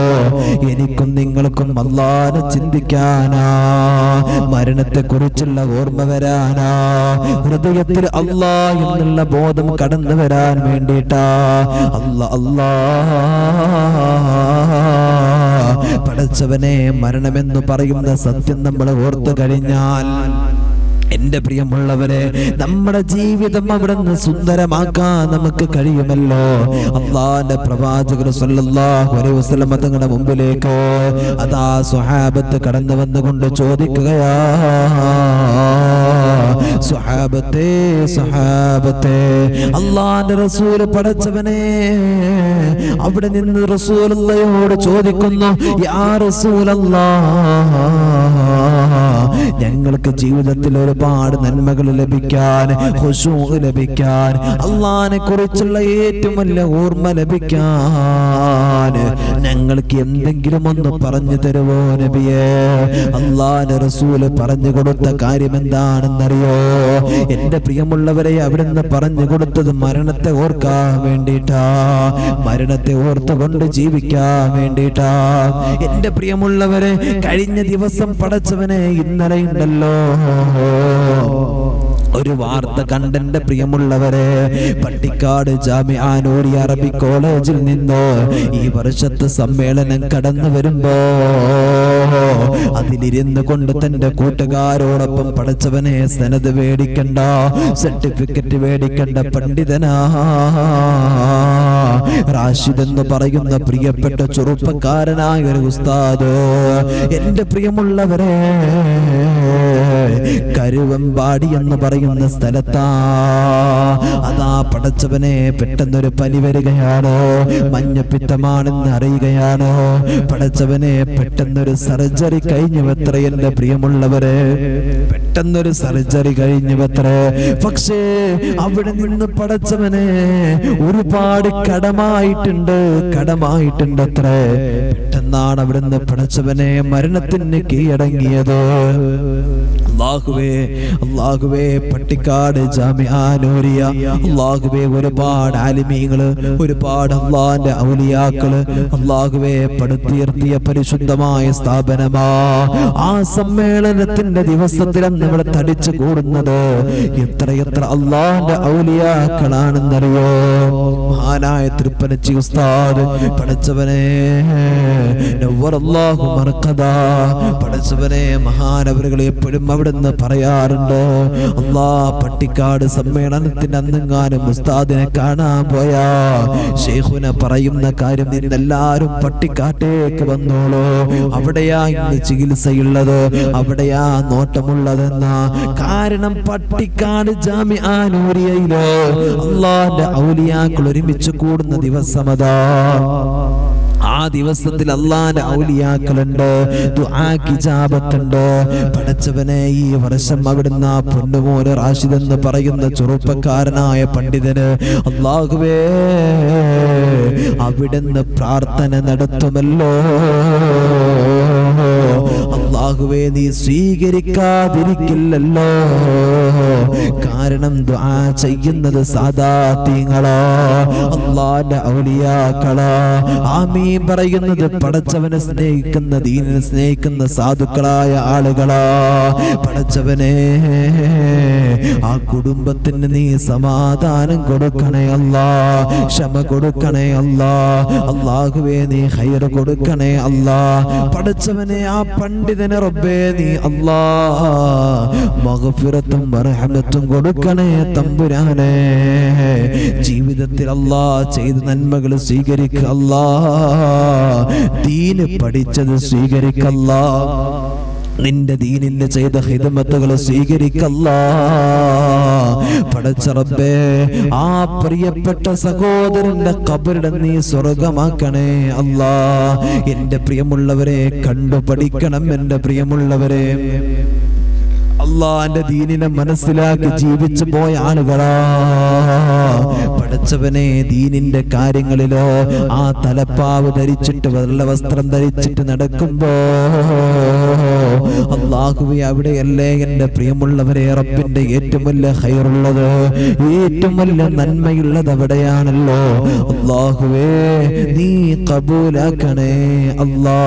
എനിക്കും നിങ്ങൾക്കും അല്ലാഹുവിനെ ചിന്തിക്കാനാ, മരണത്തെ കുറിച്ചുള്ള ഓർമ്മ വരാനാ, ഹൃദയത്തിൽ അല്ലാഹ് എന്നുള്ള ബോധം കടന്നു വരാൻ വേണ്ടിയിട്ടാ. പടച്ചവനെ, മരണമെന്ന് പറയുന്ന സത്യം നമ്മൾ ഓർത്തു കഴിഞ്ഞാൽ എന്റെ പ്രിയമുള്ളവരെ, നമ്മുടെ ജീവിതം അവിടുന്ന് സുന്ദരമാക്കാൻ നമുക്ക് കഴിയുമല്ലോ. അല്ലാഹുവിന്റെ പ്രവാചകർ സല്ലല്ലാഹു അലൈഹി വസല്ലം തങ്ങളുടെ മുമ്പിലേക്ക് അതാ സ്വഹാബത്ത് കടന്നു വന്നുകൊണ്ട് ചോദിക്കുകയാ, സ്വഹാബത്തെ സ്വഹാബത്തെ, അല്ലാഹുവിന്റെ റസൂൽ പടച്ചവനെ അവിടെ നിന്ന് റസൂലുള്ളാഹിയോട് ചോദിക്കുന്നു, യാ റസൂലല്ലാഹ്, ഞങ്ങൾക്ക് ജീവിതത്തിൽ ഒരുപാട് നന്മകൾ ലഭിക്കാൻ, ഖുശൂ ലഭിക്കാൻ, അല്ലാഹുവിനെ കുറിച്ചുള്ള ഏറ്റവും വലിയ ഓർമ്മ ലഭിക്കാൻ ഞങ്ങൾക്ക് എന്തെങ്കിലും ഒന്ന് പറഞ്ഞു തരുമോ നബിയേ? അല്ലാഹുവിന്റെ റസൂൽ പറഞ്ഞു കൊടുത്ത കാര്യം എന്താണെന്നറിയോ? എന്റെ പ്രിയമുള്ളവരെ, അവിടുന്ന് പറഞ്ഞു കൊടുത്തത് മരണത്തെ ഓർക്കാൻ വേണ്ടിയിട്ടാ, മരണത്തെ ഓർത്തുകൊണ്ട് ജീവിക്കാൻ വേണ്ടിയിട്ടാ. എന്റെ പ്രിയമുള്ളവരെ, കഴിഞ്ഞ ദിവസം പടച്ചവനെ ഇന്നലെ ഉണ്ടല്ലോ ഒരു വാർത്ത കണ്ടെന്റെ പ്രിയമുള്ളവരെ, പട്ടിക്കാട് ജാമിഅ നൂറിയ അറബിക് കോളേജിൽ നിന്നോ ഈ വർഷത്തെ സമ്മേളനം കടന്നു വരുമ്പോ അതിലിരുന്ന് കൊണ്ട് തന്റെ കൂട്ടുകാരോടൊപ്പം പടച്ചവനെ സനത് മേടിക്കണ്ട, സർട്ടിഫിക്കറ്റ് മേടിക്കണ്ട പണ്ഡിതനാ റാഷിദ് എന്ന് പറയുന്ന പ്രിയപ്പെട്ട ചെറുപ്പക്കാരനായ ഒരു ഉസ്താദ്, എന്റെ പ്രിയമുള്ളവരെ, കരുവമ്പാടി എന്ന് പറയുന്ന സ്ഥലത്താ അതാ പടച്ചവനെ പെട്ടെന്നൊരു പനി വരികയാണോ, മഞ്ഞപ്പിത്തമാണെന്ന് അറിയുകയാണോ, പടച്ചവനെ പെട്ടെന്നൊരു സർജറി കഴിഞ്ഞുവത്ര. എന്റെ പ്രിയമുള്ളവരെ, പെട്ടെന്നൊരു സർജറി കഴിഞ്ഞുവത്ര. പക്ഷേ അവിടെ നിന്ന് പടച്ചവനെ ഒരുപാട് കടമായിട്ടുണ്ട് അത്ര. പെട്ടെന്നാണ് അവിടുന്ന് പടച്ചവനെ മരണത്തിന് കീഴടങ്ങിയത്. അല്ലാഹുവേ, അല്ലാഹുവേ പട്ടിക്കാട് ജാമിഅ നൂരിയ അല്ലാഹുവേ ഒരുപാട് ആലിമീങ്ങള് ഒരുപാട് അല്ലാഹുവിന്റെ ഔലിയാക്കള് അല്ലാഹുവേ പടുത്തുയർത്തിയ പരിശുദ്ധമായ സ്ഥാപനമാ. ആ സമ്മേളനത്തിന്റെ ദിവസത്തിൽ നമ്മൾ തടിച്ചു കൂടുന്നത് എത്രയെത്ര അല്ലാഹുവിന്റെ ഔലിയാക്കളാണെന്നറിയോ? മഹാനായ തൃപ്പനച്ചി ഉസ്താദ് പടച്ചവനെ നവ്വറല്ലാഹു മർഖദാ, പടച്ചവനെ മഹാനവറുകൾ എപ്പോഴും അവിടുന്ന് പറയാറുണ്ട്, അല്ലാഹ് പട്ടിക്കാട് സമ്മേളനത്തിന് അന്നെങ്ങാനും ഉസ്താദിനെ കാണാൻ പോയാ ശൈഖുന പറയുന്ന കാര്യം, ഇന്നെല്ലാരും പട്ടിക്കാട്ടേക്ക് വന്നോളൂ, അവിടെയാ ഇന്ന് ചികിത്സയുള്ളത്, അവിടെയാ നോട്ടമുള്ളതെന്ന. കാരണം പട്ടിക്കാട് ജാമിഅ നൂരിയയില് അല്ലാഹുവിന്റെ ഔലിയാക്കൾ ഒരുമിച്ച് കൂടുന്ന ദിവസമതാ. ആ ദിവസത്തിൽ അല്ലാഹുവിന്റെ ഔലിയാക്കളുണ്ട്, ദുആക്ക് ഇജാബത്തുണ്ട്. പടച്ചവനെ ഈ വർഷം അവിടുന്ന് ആ പൊന്നുമോന് റാഷിദ് എന്ന് പറയുന്ന ചെറുപ്പക്കാരനായ പണ്ഡിതന് അല്ലാഹുവേ അവിടുന്ന് പ്രാർത്ഥന നടത്തുമല്ലോ. അല്ലാഹുവേ നീ സ്വീകരിക്കാതിരിക്കില്ലല്ലോ. കാരണം ദുആ ചെയ്യുന്നത് സാദാത്യങ്ങളാ, അല്ലാഹുവിന്റെ ഔലിയാക്കളാ. ആമീൻ പറയുന്നത് പടച്ചവനെ സ്നേഹിക്കുന്ന ദീനിനെ സ്നേഹിക്കുന്ന സാധുക്കളായ ആളുകളാ. പടച്ചവനെ ആ കുടുംബത്തിന് നീ സമാധാനം കൊടുക്കണേ അല്ലാ, ക്ഷമ കൊടുക്കണേ അല്ലാ. അല്ലാഹുവേ നീ ഖൈർ കൊടുക്കണേ അല്ലാ. പടച്ചവനെ ആ പണ്ഡിതനെ റബ്ബേ നീ അല്ലാ മഗ്ഫിറത്തും റഹ്മത്തും കൊടുക്കണേ തമ്പുരാനെ. ജീവിതത്തിൽ അല്ലാ ചെയ്ത നന്മകൾ സ്വീകരിക്കുക അല്ലാ, ദീന് പഠിച്ചത് സ്വീകരിക്കല്ലാ, നിന്റെ ദീനിന് ചെയ്ത ഖിദ്മത്തുകൾ സ്വീകരിക്കല്ലാ. പടച്ച റബ്ബേ ആ പ്രിയപ്പെട്ട സഹോദരന്റെ ഖബറിനെ നീ സ്വർഗമാക്കണേ അല്ലാ. എന്റെ പ്രിയമുള്ളവരെ കണ്ടു പഠിക്കണം, എന്റെ പ്രിയമുള്ളവരെ. അല്ലാഹുവിന്റെ ദീനിനെ മനസ്സിലാക്കി ജീവിച്ചു പോയ ആളുകളാ. പടച്ചവനെ ദീനിന്റെ കാര്യങ്ങളിലോ ആ തലപ്പാവ് ധരിച്ചിട്ട് വെള്ള വസ്ത്രം ധരിച്ചിട്ട് നടക്കുമ്പോ അല്ലാഹുവേ അവിടെയല്ലേ എന്റെ പ്രിയമുള്ളവരെ റബ്ബിന്റെ ഏറ്റവും വലിയ ഖൈറുള്ളത്, ഏറ്റവും വലിയ നന്മയുള്ളത് അവിടെയാണല്ലോ. അല്ലാഹുവേ നീ കബൂലാക്കണേ അല്ലാ.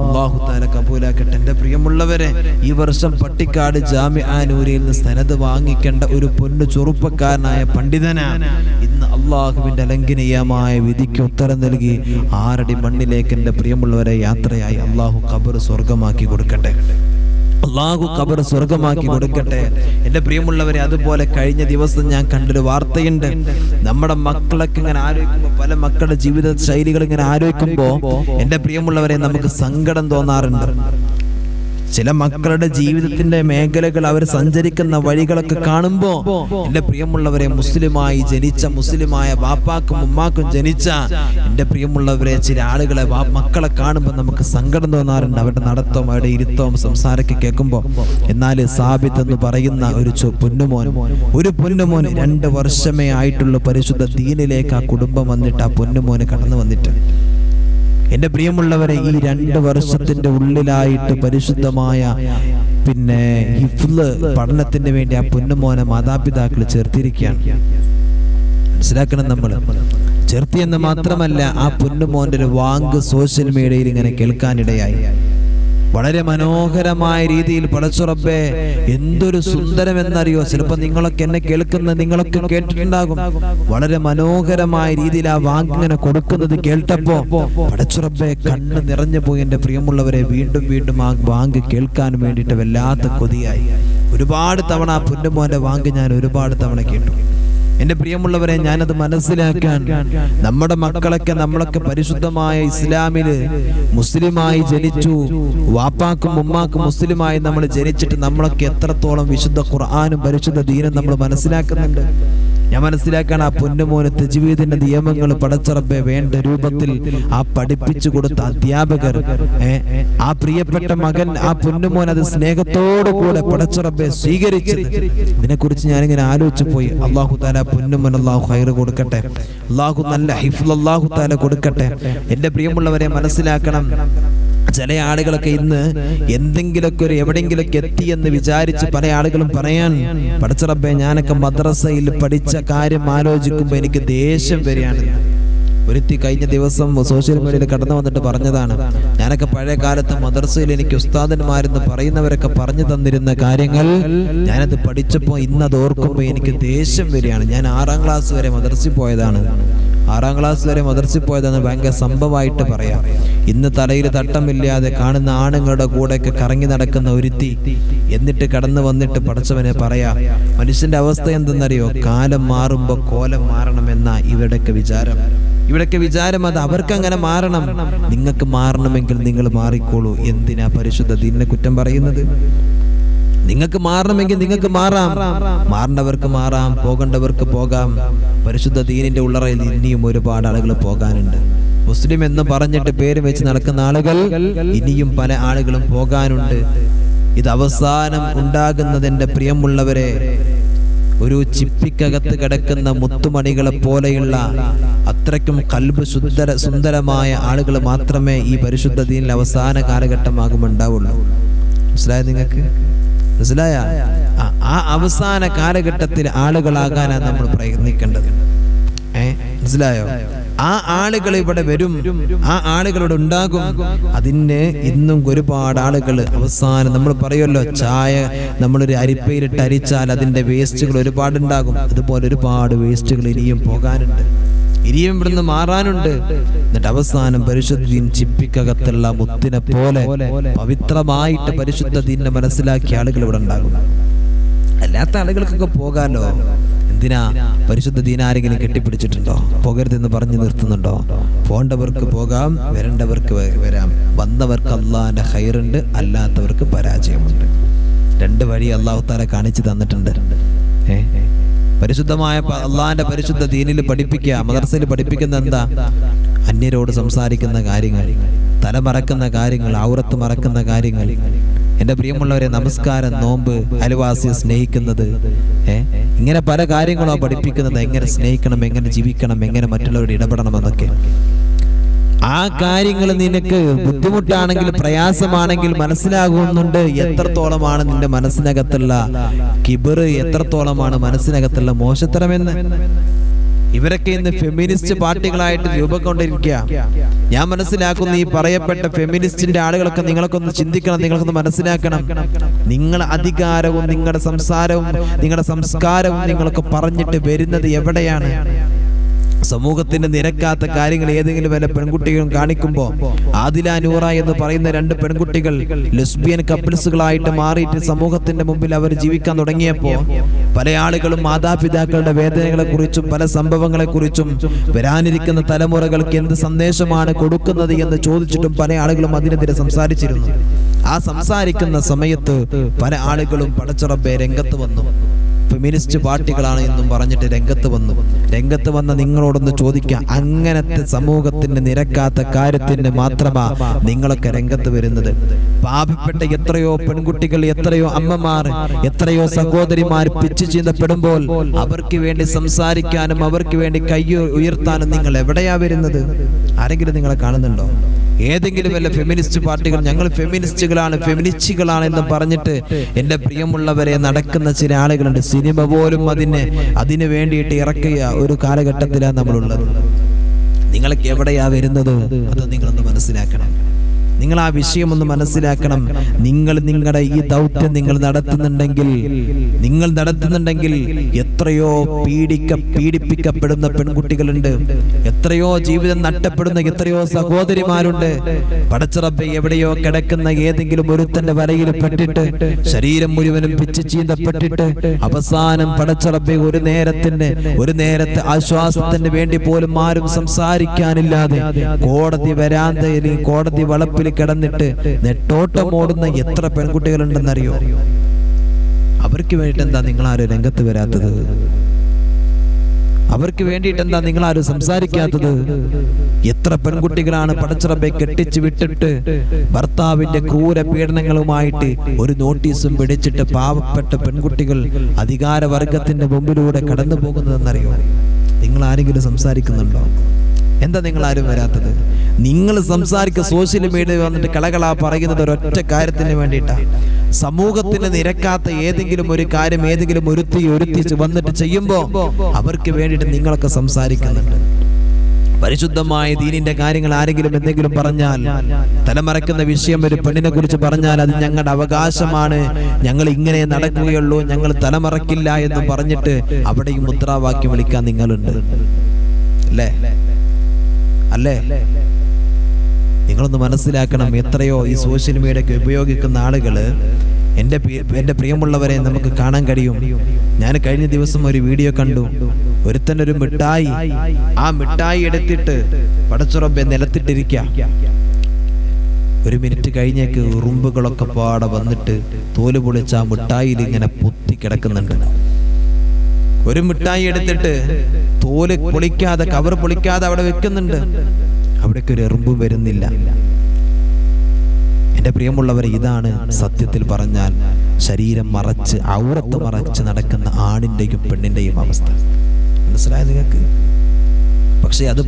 അല്ലാഹു തആല കബൂലാക്കട്ടെ. എന്റെ പ്രിയമുള്ളവരെ ഈ വർഷം പട്ടിക്കാട് ജാമിഅ നൂരിയിൽ നിന്ന് സനദ് വാങ്ങിക്കേണ്ട ഒരു പൊന്നു ചെറുപ്പക്കാരനായ പണ്ഡിതനാണ്. ഇന്ന് അല്ലാഹുവിന്റെ അലംഘനീയമായ വിധിക്ക് ഉത്തരം നൽകി 6 അടി മണ്ണിലേക്ക് എന്റെ പ്രിയമുള്ളവരെ യാത്രയായി. അല്ലാഹു ഖബർ സ്വർഗമാക്കി കൊടുക്കട്ടെ, അല്ലാഹു ഖബർ സ്വർഗമാക്കി കൊടുക്കട്ടെ. എന്റെ പ്രിയമുള്ളവരെ അതുപോലെ കഴിഞ്ഞ ദിവസം ഞാൻ കണ്ടൊരു വാർത്തയുണ്ട്. നമ്മുടെ മക്കളൊക്കെ ഇങ്ങനെ ആലോചിക്കുമ്പോ, പല മക്കളുടെ ജീവിത ശൈലികൾ ഇങ്ങനെ ആലോചിക്കുമ്പോ എന്റെ പ്രിയമുള്ളവരെ നമുക്ക് സങ്കടം തോന്നാറുണ്ട്. ചില മക്കളുടെ ജീവിതത്തിന്റെ മേഖലകൾ അവർ സഞ്ചരിക്കുന്ന വഴികളൊക്കെ കാണുമ്പോ എന്റെ പ്രിയമുള്ളവരെ മുസ്ലിമായി ജനിച്ച, മുസ്ലിമായ ബാപ്പാക്കും ഉമ്മാക്കും ജനിച്ച എന്റെ പ്രിയമുള്ളവരെ ചില ആളുകളെ മക്കളെ കാണുമ്പോൾ നമുക്ക് സങ്കടം തോന്നാറുണ്ട്. അവരുടെ നടത്തവും അവരുടെ ഇരുത്തവും സംസാരമൊക്കെ കേൾക്കുമ്പോ. എന്നാൽ സാബിത്ത് എന്ന് പറയുന്ന ഒരു പൊന്നുമോൻ 2 വർഷമേ ആയിട്ടുള്ള പരിശുദ്ധ ദീനിലേക്ക് ആ കുടുംബം വന്നിട്ട് ആ പൊന്നുമോന് കടന്നു വന്നിട്ട് എന്റെ പ്രിയമുള്ളവരെ ഈ 2 വർഷത്തിന്റെ ഉള്ളിലായിട്ട് പരിശുദ്ധമായ ഹിഫ്ള് പഠനത്തിന് വേണ്ടി ആ പൊന്നുമോനെ മാതാപിതാക്കൾ ചേർത്തിരിക്കുകയാണ്. മനസ്സിലാക്കണം, നമ്മൾ ചേർത്തിയെന്ന് മാത്രമല്ല ആ പൊന്നുമോന്റെ ഒരു വാങ്ക് സോഷ്യൽ മീഡിയയിൽ ഇങ്ങനെ കേൾക്കാനിടയായി. വളരെ മനോഹരമായ രീതിയിൽ പടച്ച റബ്ബേ എന്തൊരു സുന്ദരമെന്നറിയോ. ചിലപ്പോൾ നിങ്ങളൊക്കെ എന്നെ കേൾക്കുന്ന നിങ്ങളൊക്കെ കേട്ടിട്ടുണ്ടാകും. വളരെ മനോഹരമായ രീതിയിൽ ആ വാങ്ങിങ്ങനെ കൊടുക്കുന്നത് കേട്ടപ്പോ പടച്ച റബ്ബേ കണ്ണ് നിറഞ്ഞു പോയി. എന്റെ പ്രിയമുള്ളവരെ വീണ്ടും വീണ്ടും ആ വാങ്ക് കേൾക്കാൻ വേണ്ടിയിട്ട് വല്ലാത്ത കൊതിയായി. ഒരുപാട് തവണ ആ പൊന്നുമോന്റെ വാങ്ക് ഞാൻ ഒരുപാട് തവണ കേട്ടു. എന്റെ പ്രിയമുള്ളവരെ ഞാനത് മനസ്സിലാക്കാൻ, നമ്മുടെ മക്കളൊക്കെ നമ്മളൊക്കെ പരിശുദ്ധമായ ഇസ്ലാമില് മുസ്ലിമായി ജനിച്ചു, വാപ്പാക്കും ഉമ്മാക്കും മുസ്ലിമായി നമ്മൾ ജനിച്ചിട്ട് നമ്മളൊക്കെ എത്രത്തോളം വിശുദ്ധ ഖുർആനും പരിശുദ്ധ ദീനും നമ്മൾ മനസ്സിലാക്കുന്നുണ്ട്. ഞാൻ മനസ്സിലാക്കാൻ ആ പൊന്നുമോന് തജ്വീദിന്റെ നിയമങ്ങൾ പടച്ച റബ്ബേ വേണ്ട രൂപത്തിൽ ആ പഠിപ്പിച്ചു കൊടുത്ത അധ്യാപകർ, ആ പ്രിയപ്പെട്ട മകൻ ആ പൊന്നുമോൻ അത് സ്നേഹത്തോടു കൂടെ പടച്ച റബ്ബേ സ്വീകരിച്ചത്, ഇതിനെക്കുറിച്ച് ഞാനിങ്ങനെ ആലോചിച്ചു പോയി. അല്ലാഹു തആല പൊന്നുമോൻ അല്ലാഹു ഖൈർ കൊടുക്കട്ടെ, അല്ലാഹു നല്ല ഹിഫ്ള് അല്ലാഹു തആല കൊടുക്കട്ടെ. എന്റെ പ്രിയമുള്ളവരെ മനസ്സിലാക്കണം, ചില ആളുകളൊക്കെ ഇന്ന് എന്തെങ്കിലുമൊക്കെ എവിടെയെങ്കിലൊക്കെ എത്തിയെന്ന് വിചാരിച്ച് പല ആളുകളും പറയാൻ, പടച്ച റബ്ബേ ഞാനൊക്കെ മദ്രസയിൽ പഠിച്ച കാര്യം ആലോചിക്കുമ്പോൾ എനിക്ക് ദേഷ്യം വരികയാണ്. ഒരുത്തി കഴിഞ്ഞ ദിവസം സോഷ്യൽ മീഡിയയിൽ കടന്നു വന്നിട്ട് പറഞ്ഞതാണ്, ഞാനൊക്കെ പഴയ കാലത്ത് മദ്രസയിൽ എനിക്ക് ഉസ്താദന്മാരെന്ന് പറയുന്നവരൊക്കെ പറഞ്ഞു തന്നിരുന്ന കാര്യങ്ങൾ ഞാനത് പഠിച്ചപ്പോൾ ഇന്നത് ഓർക്കുമ്പോൾ എനിക്ക് ദേഷ്യം വരികയാണ്. ഞാൻ 6ാം ക്ലാസ് വരെ മദ്രസയിൽ പോയതാണ്, 6ാം ക്ലാസ് വരെ മദ്രസയിൽ പോയതാണ്, ഭയങ്കര സംഭവമായിട്ട് പറയാം. ഇന്ന് തലയിൽ തട്ടമില്ലാതെ കാണുന്ന ആണുങ്ങളുടെ കൂടെയൊക്കെ കറങ്ങി നടക്കുന്ന ഒരുത്തി എന്നിട്ട് കടന്നു വന്നിട്ട് പടച്ചവനെ പറയാം, മനുഷ്യന്റെ അവസ്ഥ എന്തെന്നറിയോ, കാലം മാറുമ്പോൾ കോലം മാറണമെന്ന ഇവരുടെയൊക്കെ വിചാരം. അത് അവർക്ക് അങ്ങനെ മാറണം. നിങ്ങൾക്ക് മാറണമെങ്കിൽ നിങ്ങൾ മാറിക്കോളൂ. എന്തിനാ പരിശുദ്ധ ദീനിനെ കുറ്റം പറയുന്നത്? നിങ്ങൾക്ക് മാറണമെങ്കിൽ നിങ്ങൾക്ക് മാറാം, മാറേണ്ടവർക്ക് മാറാം, പോകേണ്ടവർക്ക് പോകാം. പരിശുദ്ധ ദീനിന്റെ ഉള്ളറയിൽ ഇനിയും ഒരുപാട് ആളുകൾ പോകാനുണ്ട്. മുസ്ലിം എന്ന് പറഞ്ഞിട്ട് പേര് വെച്ച് നടക്കുന്ന ആളുകൾ ഇനിയും പല ആളുകളും പോകാനുണ്ട്. ഇത് അവസാനം ഉണ്ടാകുന്നതിന്റെ പ്രിയമുള്ളവരെ, ഒരു ചിപ്പിക്കകത്ത് കിടക്കുന്ന മുത്തുമണികളെ പോലെയുള്ള അത്രയ്ക്കും കൽബ് സുന്ദരമായ ആളുകൾ മാത്രമേ ഈ പരിശുദ്ധ ദീനിൽ അവസാന കാലഘട്ടമാകുമ്പോൾ ഉണ്ടാവുള്ളൂ. മനസ്സിലായോ നിങ്ങൾക്ക്? മനസ്സിലായ? ആ അവസാന കാലഘട്ടത്തിൽ ആളുകളാകാനാണ് നമ്മൾ പ്രയത്നിക്കേണ്ടത്. മനസ്സിലായോ? ആ ആളുകൾ ഇവിടെ വരും, ആ ആളുകളോട് ഉണ്ടാകും. അതിന് ഇന്നും ഒരുപാട് ആളുകൾ അവസാനം നമ്മൾ പറയുമല്ലോ, ചായ നമ്മളൊരു അരിപ്പയിലിട്ട് അരിച്ചാൽ അതിന്റെ വേസ്റ്റുകൾ ഒരുപാടുണ്ടാകും. അതുപോലെ ഒരുപാട് വേസ്റ്റുകൾ ഇനിയും പോകാനുണ്ട്, ഇനിയും ഇവിടുന്ന് മാറാനുണ്ട്. എന്നിട്ട് അവസാനം പരിശുദ്ധ ദീൻ ചിപ്പിക്കകത്തുള്ള മുത്തിനെ പോലെ പവിത്രമായിട്ട് പരിശുദ്ധ ദീനിനെ മനസ്സിലാക്കിയ ആളുകൾ ഇവിടെ ഉണ്ടാകും. അല്ലാത്ത ആളുകൾക്കൊക്കെ പോകാലോ. എന്തിനാ? പരിശുദ്ധ ദീൻ ആരെങ്കിലും കെട്ടിപ്പിടിച്ചിട്ടുണ്ടോ? പോകരുതെന്ന് പറഞ്ഞു നിർത്തുന്നുണ്ടോ? പോകേണ്ടവർക്ക് പോകാം, വരേണ്ടവർക്ക് വരാം. വന്നവർക്ക് അള്ളാഹിന്റെ ഖൈറുണ്ട്, അല്ലാത്തവർക്ക് പരാജയമുണ്ട്. 2 വഴി അല്ലാഹു തആല കാണിച്ചു തന്നിട്ടുണ്ട്. പരിശുദ്ധമായ അള്ളാഹിന്റെ പരിശുദ്ധ ദീനിൽ പഠിപ്പിക്കുക, മദ്രസയിൽ പഠിപ്പിക്കുന്ന എന്താ? അന്യരോട് സംസാരിക്കുന്ന കാര്യങ്ങൾ, തല മറക്കുന്ന കാര്യങ്ങൾ, ഔറത്ത് മറക്കുന്ന കാര്യങ്ങൾ. എന്റെ പ്രിയമുള്ളവരെ, നമസ്കാരം, നോമ്പ്, അയൽവാസിയെ സ്നേഹിക്കുന്നത്, ഇങ്ങനെ പല കാര്യങ്ങളോ പഠിപ്പിക്കുന്നത്. എങ്ങനെ സ്നേഹിക്കണം, എങ്ങനെ ജീവിക്കണം, എങ്ങനെ മറ്റുള്ളവരോട് ഇടപെടണം എന്നൊക്കെ. ആ കാര്യങ്ങൾ നിനക്ക് ബുദ്ധിമുട്ടാണെങ്കിൽ, പ്രയാസമാണെങ്കിൽ മനസ്സിലാകുന്നുണ്ട് എത്രത്തോളമാണ് നിന്റെ മനസ്സിനകത്തുള്ള കിബർ, എത്രത്തോളമാണ് മനസ്സിനകത്തുള്ള മോശത്തരമെന്ന്. ഇവരൊക്കെ ഇന്ന് ഫെമിനിസ്റ്റ് പാർട്ടികളായിട്ട് രൂപം കൊണ്ടിരിക്കുക. ഞാൻ മനസ്സിലാക്കുന്നു, ഈ പറയപ്പെട്ട ഫെമിനിസ്റ്റിന്റെ ആളുകളൊക്കെ നിങ്ങൾക്കൊന്ന് ചിന്തിക്കണം, നിങ്ങൾക്കൊന്ന് മനസ്സിലാക്കണം. നിങ്ങളുടെ അധികാരവും നിങ്ങളുടെ സംസാരവും നിങ്ങളുടെ സംസ്കാരവും നിങ്ങൾക്ക് പറഞ്ഞിട്ട് വരുന്നത് എവിടെയാണ്? സമൂഹത്തിന്റെ നിരക്കാത്ത കാര്യങ്ങൾ ഏതെങ്കിലും വല്ല പെൺകുട്ടികളും കാണിക്കുമ്പോൾ, ആദില നൂറ എന്ന് പറയുന്ന 2 പെൺകുട്ടികൾ ലെസ്ബിയൻ കപ്പിൾസുകളായിട്ട് മാറിയിട്ട് സമൂഹത്തിന്റെ മുമ്പിൽ അവർ ജീവിക്കാൻ തുടങ്ങിയപ്പോൾ പല ആളുകളും മാതാപിതാക്കളുടെ വേദനകളെ കുറിച്ചും പല സംഭവങ്ങളെ കുറിച്ചും വരാനിരിക്കുന്ന തലമുറകൾക്ക് എന്ത് സന്ദേശമാണ് കൊടുക്കുന്നത് എന്ന് ചോദിച്ചിട്ടും പല ആളുകളും അതിനെതിരെ സംസാരിച്ചിരുന്നു. ആ സംസാരിക്കുന്ന സമയത്ത് പല ആളുകളും പടച്ച റബ്ബേ രംഗത്ത് വന്നു. ഫെമിനിസ്റ്റ് പാർട്ടികളാണ് എന്നും പറഞ്ഞിട്ട് രംഗത്ത് വന്ന നിങ്ങളോടൊന്ന് ചോദിക്കാം, അങ്ങനത്തെ സമൂഹത്തിന് നിരക്കാത്ത കാര്യത്തിന് മാത്രമാ നിങ്ങളൊക്കെ രംഗത്ത് വരുന്നത്? പാവപ്പെട്ട എത്രയോ പെൺകുട്ടികൾ, എത്രയോ അമ്മമാർ, എത്രയോ സഹോദരിമാർ പിച്ചു ചീന്തപ്പെടുമ്പോൾ അവർക്ക് വേണ്ടി സംസാരിക്കാനും അവർക്ക് വേണ്ടി കൈ ഉയർത്താനും നിങ്ങൾ എവിടെയാ വരുന്നത്? ആരെങ്കിലും നിങ്ങളെ കാണുന്നുണ്ടോ? ഏതെങ്കിലും വല്ല ഫെമിനിസ്റ്റ് പാർട്ടികൾ ഞങ്ങൾ ഫെമിനിസ്റ്റുകളാണ് എന്ന് പറഞ്ഞിട്ട് എൻ്റെ പ്രിയമുള്ളവരെ നടക്കുന്ന ചില ആളുകളുണ്ട്. സിനിമ പോലും അതിന് വേണ്ടിയിട്ട് ഇറക്കിയ ഒരു കാലഘട്ടത്തിലാണ് നമ്മളുള്ളത്. നിങ്ങൾക്ക് എവിടെയാ വരുന്നത്? അത് നിങ്ങളൊന്ന് മനസ്സിലാക്കണം. നിങ്ങൾ ആ വിഷയം ഒന്ന് മനസ്സിലാക്കണം. നിങ്ങൾ നിങ്ങളുടെ ഈ ദൗത്യം നിങ്ങൾ നടത്തുന്നുണ്ടെങ്കിൽ എത്രയോ പീഡിപ്പിക്കപ്പെടുന്ന പെൺകുട്ടികളുണ്ട്, എത്രയോ ജീവിതം നഷ്ടപ്പെടുന്ന എത്രയോ സഹോദരിമാരുണ്ട്. പടച്ച റബ്ബേ, എവിടെയോ കിടക്കുന്ന ഏതെങ്കിലും ഒരുത്തന്റെ വലയിൽ പെട്ടിട്ട് ശരീരം മുഴുവനും പിച്ചു ചീന്തപ്പെട്ടിട്ട് അവസാനം പടച്ച റബ്ബേ ഒരു നേരത്തെ ആശ്വാസത്തിന് വേണ്ടി പോലും ആരും സംസാരിക്കാനില്ലാതെ കോടതി വരാന്തയിൽ, കോടതി വളപ്പിൽ കിടന്നിട്ട് നെട്ടോട്ടം ഓടുന്ന എത്ര പെൺകുട്ടികളുണ്ടെന്നറിയോ? അവർക്ക് വേണ്ടിയിട്ട് എന്താ നിങ്ങൾ ആരും രംഗത്ത് വരാത്തത്? അവർക്ക് വേണ്ടിയിട്ട് എന്താ നിങ്ങൾ ആരും സംസാരിക്കാത്തത്? എത്ര പെൺകുട്ടികളാണ് പടച്ച റബ്ബേ കെട്ടിച്ചു വിട്ടിട്ട് ഭർത്താവിന്റെ ക്രൂര പീഡനങ്ങളുമായിട്ട് ഒരു നോട്ടീസും പിടിച്ചിട്ട് പാവപ്പെട്ട പെൺകുട്ടികൾ അധികാരവർഗത്തിന്റെ മുമ്പിലൂടെ കടന്നു പോകുന്നതെന്നറിയോ? നിങ്ങൾ ആരെങ്കിലും സംസാരിക്കുന്നുണ്ടോ? എന്താ നിങ്ങൾ ആരും വരാത്തത്? നിങ്ങൾ സംസാരിക്കുക സോഷ്യൽ മീഡിയ വന്നിട്ട് കളകളാ പറയുന്നത് ഒരൊറ്റ കാര്യത്തിന് വേണ്ടിയിട്ടാണ്. സമൂഹത്തിന് നിരക്കാത്ത ഏതെങ്കിലും ഒരു കാര്യം ഏതെങ്കിലും ഒരുത്തി വന്നിട്ട് ചെയ്യുമ്പോൾ അവർക്ക് വേണ്ടിയിട്ട് നിങ്ങളൊക്കെ സംസാരിക്കുന്നുണ്ട്. പരിശുദ്ധമായ ദീനിന്റെ കാര്യങ്ങൾ ആരെങ്കിലും എന്തെങ്കിലും പറഞ്ഞാൽ, തലമറക്കുന്ന വിഷയം ഒരു പെണ്ണിനെ കുറിച്ച് പറഞ്ഞാൽ അത് ഞങ്ങളുടെ അവകാശമാണ്, ഞങ്ങൾ ഇങ്ങനെ നടക്കുകയുള്ളൂ, ഞങ്ങൾ തലമറക്കില്ല എന്ന് പറഞ്ഞിട്ട് അവിടെയും മുദ്രാവാക്യം വിളിക്കാൻ നിങ്ങളുണ്ട് അല്ലേ? അല്ലേ? നിങ്ങളൊന്ന് മനസ്സിലാക്കണം. എത്രയോ ഈ സോഷ്യൽ മീഡിയ ഉപയോഗിക്കുന്ന ആളുകള്, എൻ്റെ പ്രിയമുള്ളവരെ നമുക്ക് കാണാൻ കഴിയും. ഞാൻ കഴിഞ്ഞ ദിവസം ഒരു വീഡിയോ കണ്ടു. ഒരുത്തനൊരു മിഠായി, ആ മിഠായി എടുത്തിട്ട് പടച്ചുറമ്പെ നിലത്തിട്ടിരിക്കുക. ഒരു മിനിറ്റ് കഴിഞ്ഞേക്ക് ഉറുമ്പുകളൊക്കെ പാടെ വന്നിട്ട് തോല് പൊളിച്ച് ആ മിഠായിൽ ഇങ്ങനെ പൊത്തി കിടക്കുന്നുണ്ട്. ഒരു മിഠായി എടുത്തിട്ട് തോല് പൊളിക്കാതെ, കവർ പൊളിക്കാതെ അവിടെ വെക്കുന്നുണ്ട്. അവിടേക്ക് ഒരു എറുമ്പും വരുന്നില്ല. എൻ്റെ പ്രിയമുള്ളവരെ, ഇതാണ് സത്യത്തിൽ പറഞ്ഞാൽ ശരീരം മറച്ച്, ഔറത്ത് മറച്ച് നടക്കുന്ന ആണിൻ്റെയും പെണ്ണിൻ്റെയും അവസ്ഥ. മനസ്സിലായത് നിങ്ങൾക്ക്? പക്ഷെ അത്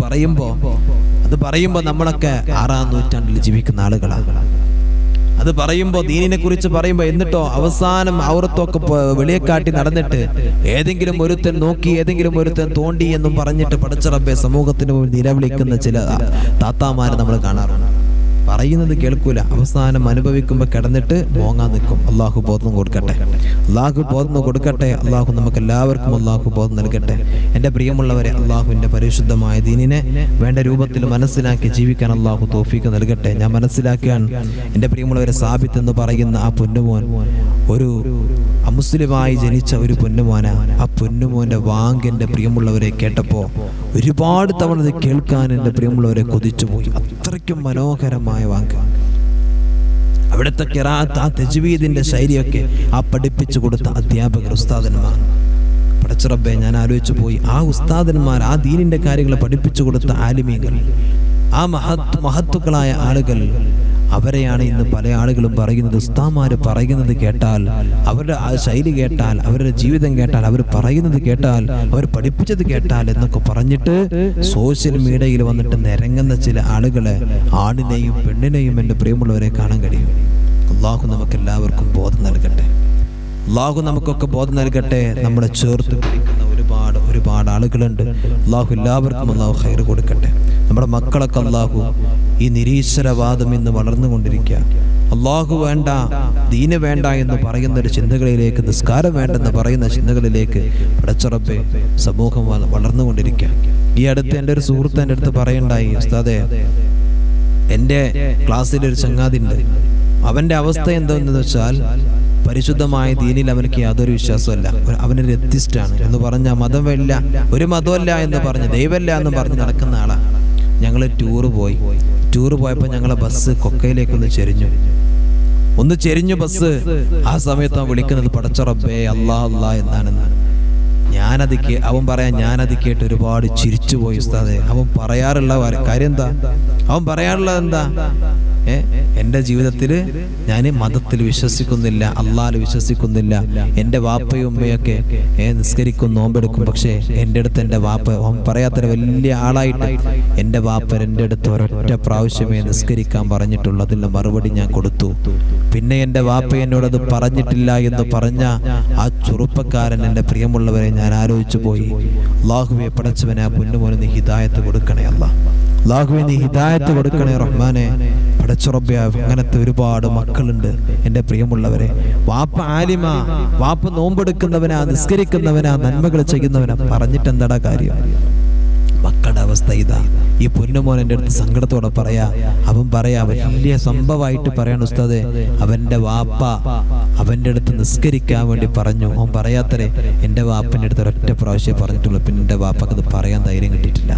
പറയുമ്പോൾ നമ്മളൊക്കെ 6-ാം നൂറ്റാണ്ടിൽ ജീവിക്കുന്ന ആളുകളാണ്. അത് പറയുമ്പോൾ, ദീനിനെ കുറിച്ച് പറയുമ്പോൾ, എന്നിട്ടോ അവസാനം ഔറത്തൊക്കെ വെളിയെ കാട്ടി നടന്നിട്ട് ഏതെങ്കിലും ഒരുത്തൻ നോക്കി, ഏതെങ്കിലും ഒരുത്തൻ തോണ്ടി എന്നും പറഞ്ഞിട്ട് പടച്ച റബ്ബേ സമൂഹത്തിന് മുന്നിൽ നിലവിളിക്കുന്ന ചില താത്താമാരെ നമ്മൾ കാണാറുണ്ട്. പറയുന്നത് കേൾക്കൂല, അവസാനം അനുഭവിക്കുമ്പോൾ കിടന്നിട്ട് മോങ്ങാൻ നിൽക്കും. അള്ളാഹു ബോധം കൊടുക്കട്ടെ, അള്ളാഹു ബോധം കൊടുക്കട്ടെ. അള്ളാഹു നമുക്ക് എല്ലാവർക്കും അള്ളാഹു ബോധം നൽകട്ടെ. എൻ്റെ പ്രിയമുള്ളവരെ, അള്ളാഹുവിൻ്റെ പരിശുദ്ധമായ ദീനിനെ വേണ്ട രൂപത്തിൽ മനസ്സിലാക്കി ജീവിക്കാൻ അള്ളാഹു തൗഫീഖ് നൽകട്ടെ. ഞാൻ മനസ്സിലാക്കാൻ, എൻ്റെ പ്രിയമുള്ളവരെ, സാബിത്ത് എന്ന് പറയുന്ന ആ പൊന്നുമോൻ ഒരു അമുസ്ലിമായി ജനിച്ച ഒരു പൊന്നുമോനാണ്. ആ പൊന്നുമോൻ്റെ വാങ്ക് എൻ്റെ പ്രിയമുള്ളവരെ കേട്ടപ്പോൾ ഒരുപാട് തവണ ഇത് കേൾക്കാൻ എൻ്റെ പ്രിയമുള്ളവരെ കൊതിച്ചുപോയി. അത്രയ്ക്കും മനോഹരമായ വാങ്ക്. അവിടുത്തെ ഖിറാഅത്ത്, ആ തജ്വീദിന്റെ ശൈലിയൊക്കെ ആ പഠിപ്പിച്ചു കൊടുത്ത അധ്യാപകർ, ഉസ്താദന്മാർ, പടച്ച റബ്ബേ ഞാൻ ആലോചിച്ചു പോയി. ആ ഉസ്താദന്മാർ, ആ ദീനിന്റെ കാര്യങ്ങൾ പഠിപ്പിച്ചു കൊടുത്ത ആലിമീങ്ങൾ, ആ മഹത്തുക്കളായ ആളുകൾ, അവരെയാണ് ഇന്ന് പല ആളുകളും പറയുന്നത്. ഉസ്താദന്മാര് പറയുന്നത് കേട്ടാൽ, അവരുടെ ആ ശൈലി കേട്ടാൽ, അവരുടെ ജീവിതം കേട്ടാൽ, അവർ പറയുന്നത് കേട്ടാൽ, അവർ പഠിപ്പിച്ചത് കേട്ടാൽ എന്നൊക്കെ പറഞ്ഞിട്ട് സോഷ്യൽ മീഡിയയിൽ വന്നിട്ട് നിരങ്ങുന്ന ചില ആളുകളെ, ആണിനെയും പെണ്ണിനെയും എൻ്റെ പ്രിയമുള്ളവരെ കാണാൻ കഴിയും. അള്ളാഹു നമുക്ക് എല്ലാവർക്കും ബോധം നൽകട്ടെ. അള്ളാഹു നമുക്കൊക്കെ ബോധം നൽകട്ടെ. നമ്മളെ ചേർത്ത് പിടിക്കുന്ന ഒരുപാട് ആളുകളുണ്ട്. അള്ളാഹു എല്ലാവർക്കും അള്ളാഹു ഖൈർ കൊടുക്കട്ടെ. നമ്മുടെ മക്കളൊക്കെ അള്ളാഹു ഈ നിരീശ്വരവാദം ഇന്ന് വളർന്നുകൊണ്ടിരിക്കുക. അള്ളാഹു വേണ്ട, ദീന് വേണ്ട എന്ന് പറയുന്ന ഒരു ചിന്തകളിലേക്ക്, നിസ്കാരം വേണ്ടെന്ന് പറയുന്ന ചിന്തകളിലേക്ക് പടച്ച റബ്ബേ സമൂഹം വളർന്നുകൊണ്ടിരിക്കുക. ഈ അടുത്ത് എൻ്റെ ഒരു സുഹൃത്ത് എൻ്റെ അടുത്ത് പറയണ്ടായി, ഉസ്താദേ, എൻ്റെ ക്ലാസ്സിലൊരു ചങ്ങാതിണ്ട്, അവൻ്റെ അവസ്ഥ എന്താണെന്ന് വെച്ചാൽ പരിശുദ്ധമായ ദീനിൽ അവനക്ക് യാതൊരു വിശ്വാസമല്ല. അവനൊരു എത്തിസ്റ്റാണ് എന്ന് പറഞ്ഞ മതമില്ല, ഒരു മതമല്ല എന്ന് പറഞ്ഞ്, ദൈവമല്ല എന്ന് പറഞ്ഞ് നടക്കുന്ന ആളാണ്. ഞങ്ങൾ ടൂറ് പോയപ്പോൾ ഞങ്ങളെ ബസ് കൊക്കയിലേക്കൊന്ന് ചെരിഞ്ഞു ബസ്. ആ സമയത്ത് അവൻ വിളിക്കുന്നത് പടച്ച റബ്ബേ അല്ലാ അല്ലാ എന്നാണെന്ന്. ഞാനത് കേട്ട് ഒരുപാട് ചിരിച്ചുപോയി ഉസ്താദേ. അവൻ പറയാറുള്ള കാര്യം എന്താ? എൻ്റെ ജീവിതത്തിൽ ഞാൻ മതത്തിൽ വിശ്വസിക്കുന്നില്ല, അള്ളാഹ് വിശ്വസിക്കുന്നില്ല. എൻ്റെ വാപ്പയും ഉമ്മയൊക്കെ നിസ്കരിക്കും, നോമ്പെടുക്കും. പക്ഷേ എൻ്റെ അടുത്ത് എൻ്റെ വാപ്പ, അവൻ പറയാത്തൊരു വലിയ ആളായിട്ട്, എൻ്റെ വാപ്പ എൻ്റെ അടുത്ത് ഒരൊറ്റ പ്രാവശ്യമേ നിസ്കരിക്കാൻ പറഞ്ഞിട്ടുള്ളൂ. അതിൻ്റെ മറുപടി ഞാൻ കൊടുത്തു. പിന്നെ എൻ്റെ വാപ്പ എന്നോടത് പറഞ്ഞിട്ടില്ല എന്ന് പറഞ്ഞ ആ ചെറുപ്പക്കാരൻ, എൻ്റെ പ്രിയമുള്ളവരെ, ഞാൻ ആലോചിച്ചു പോയി. അള്ളാഹുവെ പടച്ചവനെ, ആ പൊന്നുമോനെ നീ ഹിദായത്ത് കൊടുക്കണേ അല്ലാ. അള്ളാഹുവെ നീ ഹിദായത്ത് കൊടുക്കണേ റഹ്മാനെ. പടച്ച റബ്ബേ, അങ്ങനത്തെ ഒരുപാട് മക്കളുണ്ട് എൻ്റെ പ്രിയമുള്ളവരെ. വാപ്പ ആലിമ, വാപ്പ നോമ്പെടുക്കുന്നവനാ, നിസ്കരിക്കുന്നവനാ, നന്മകൾ ചെയ്യുന്നവനാ, പറഞ്ഞിട്ട് എന്താടാ കാര്യം? മക്കളുടെ അവസ്ഥ ഇതാ. ഈ പൊന്നുമോൻ എൻ്റെ അടുത്ത് സങ്കടത്തോടെ അവൻ വലിയ സംഭവമായിട്ട് പറയാണ്, ഉസ്താദേ, അവൻ്റെ വാപ്പ അവൻ്റെ അടുത്ത് നിസ്കരിക്കാൻ വേണ്ടി പറഞ്ഞു. അവൻ പറയാത്തരെ എൻ്റെ വാപ്പൻ്റെ അടുത്ത് ഒരൊറ്റ പ്രാവശ്യം പറഞ്ഞിട്ടുള്ളൂ. പിന്നെ എൻ്റെ വാപ്പക്ക് അത് പറയാൻ ധൈര്യം കിട്ടിയിട്ടില്ല,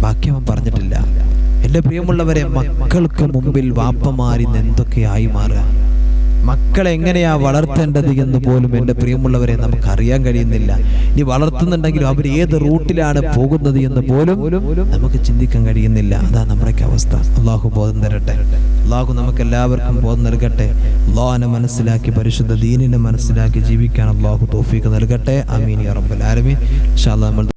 ബാക്കി അവൻ പറഞ്ഞിട്ടില്ല. എൻ്റെ പ്രിയമുള്ളവരെ, മക്കൾക്ക് മുമ്പിൽ വാപ്പമാരിന്ന് എന്തൊക്കെയായി മാറുക, മക്കളെ എങ്ങനെയാ വളർത്തേണ്ടത് എന്ന് പോലും എൻ്റെ പ്രിയമുള്ളവരെ നമുക്കറിയാൻ കഴിയുന്നില്ല. ഇനി വളർത്തുന്നുണ്ടെങ്കിലും അവർ ഏത് റൂട്ടിലാണ് പോകുന്നത് എന്ന് പോലും നമുക്ക് ചിന്തിക്കാൻ കഴിയുന്നില്ല. അതാ നമ്മുടെയൊക്കെ അവസ്ഥ. അള്ളാഹു ബോധം തരട്ടെ. അള്ളാഹു നമുക്ക് എല്ലാവർക്കും ബോധം നൽകട്ടെ. അള്ളാഹിനെ മനസ്സിലാക്കി, പരിശുദ്ധ ദീനിനെ മനസ്സിലാക്കി ജീവിക്കാൻ അള്ളാഹു തൗഫീഖ് നൽകട്ടെ. ആമീൻ യാ റബ്ബൽ ആലമീൻ. ഇൻഷാ അല്ലാഹ്.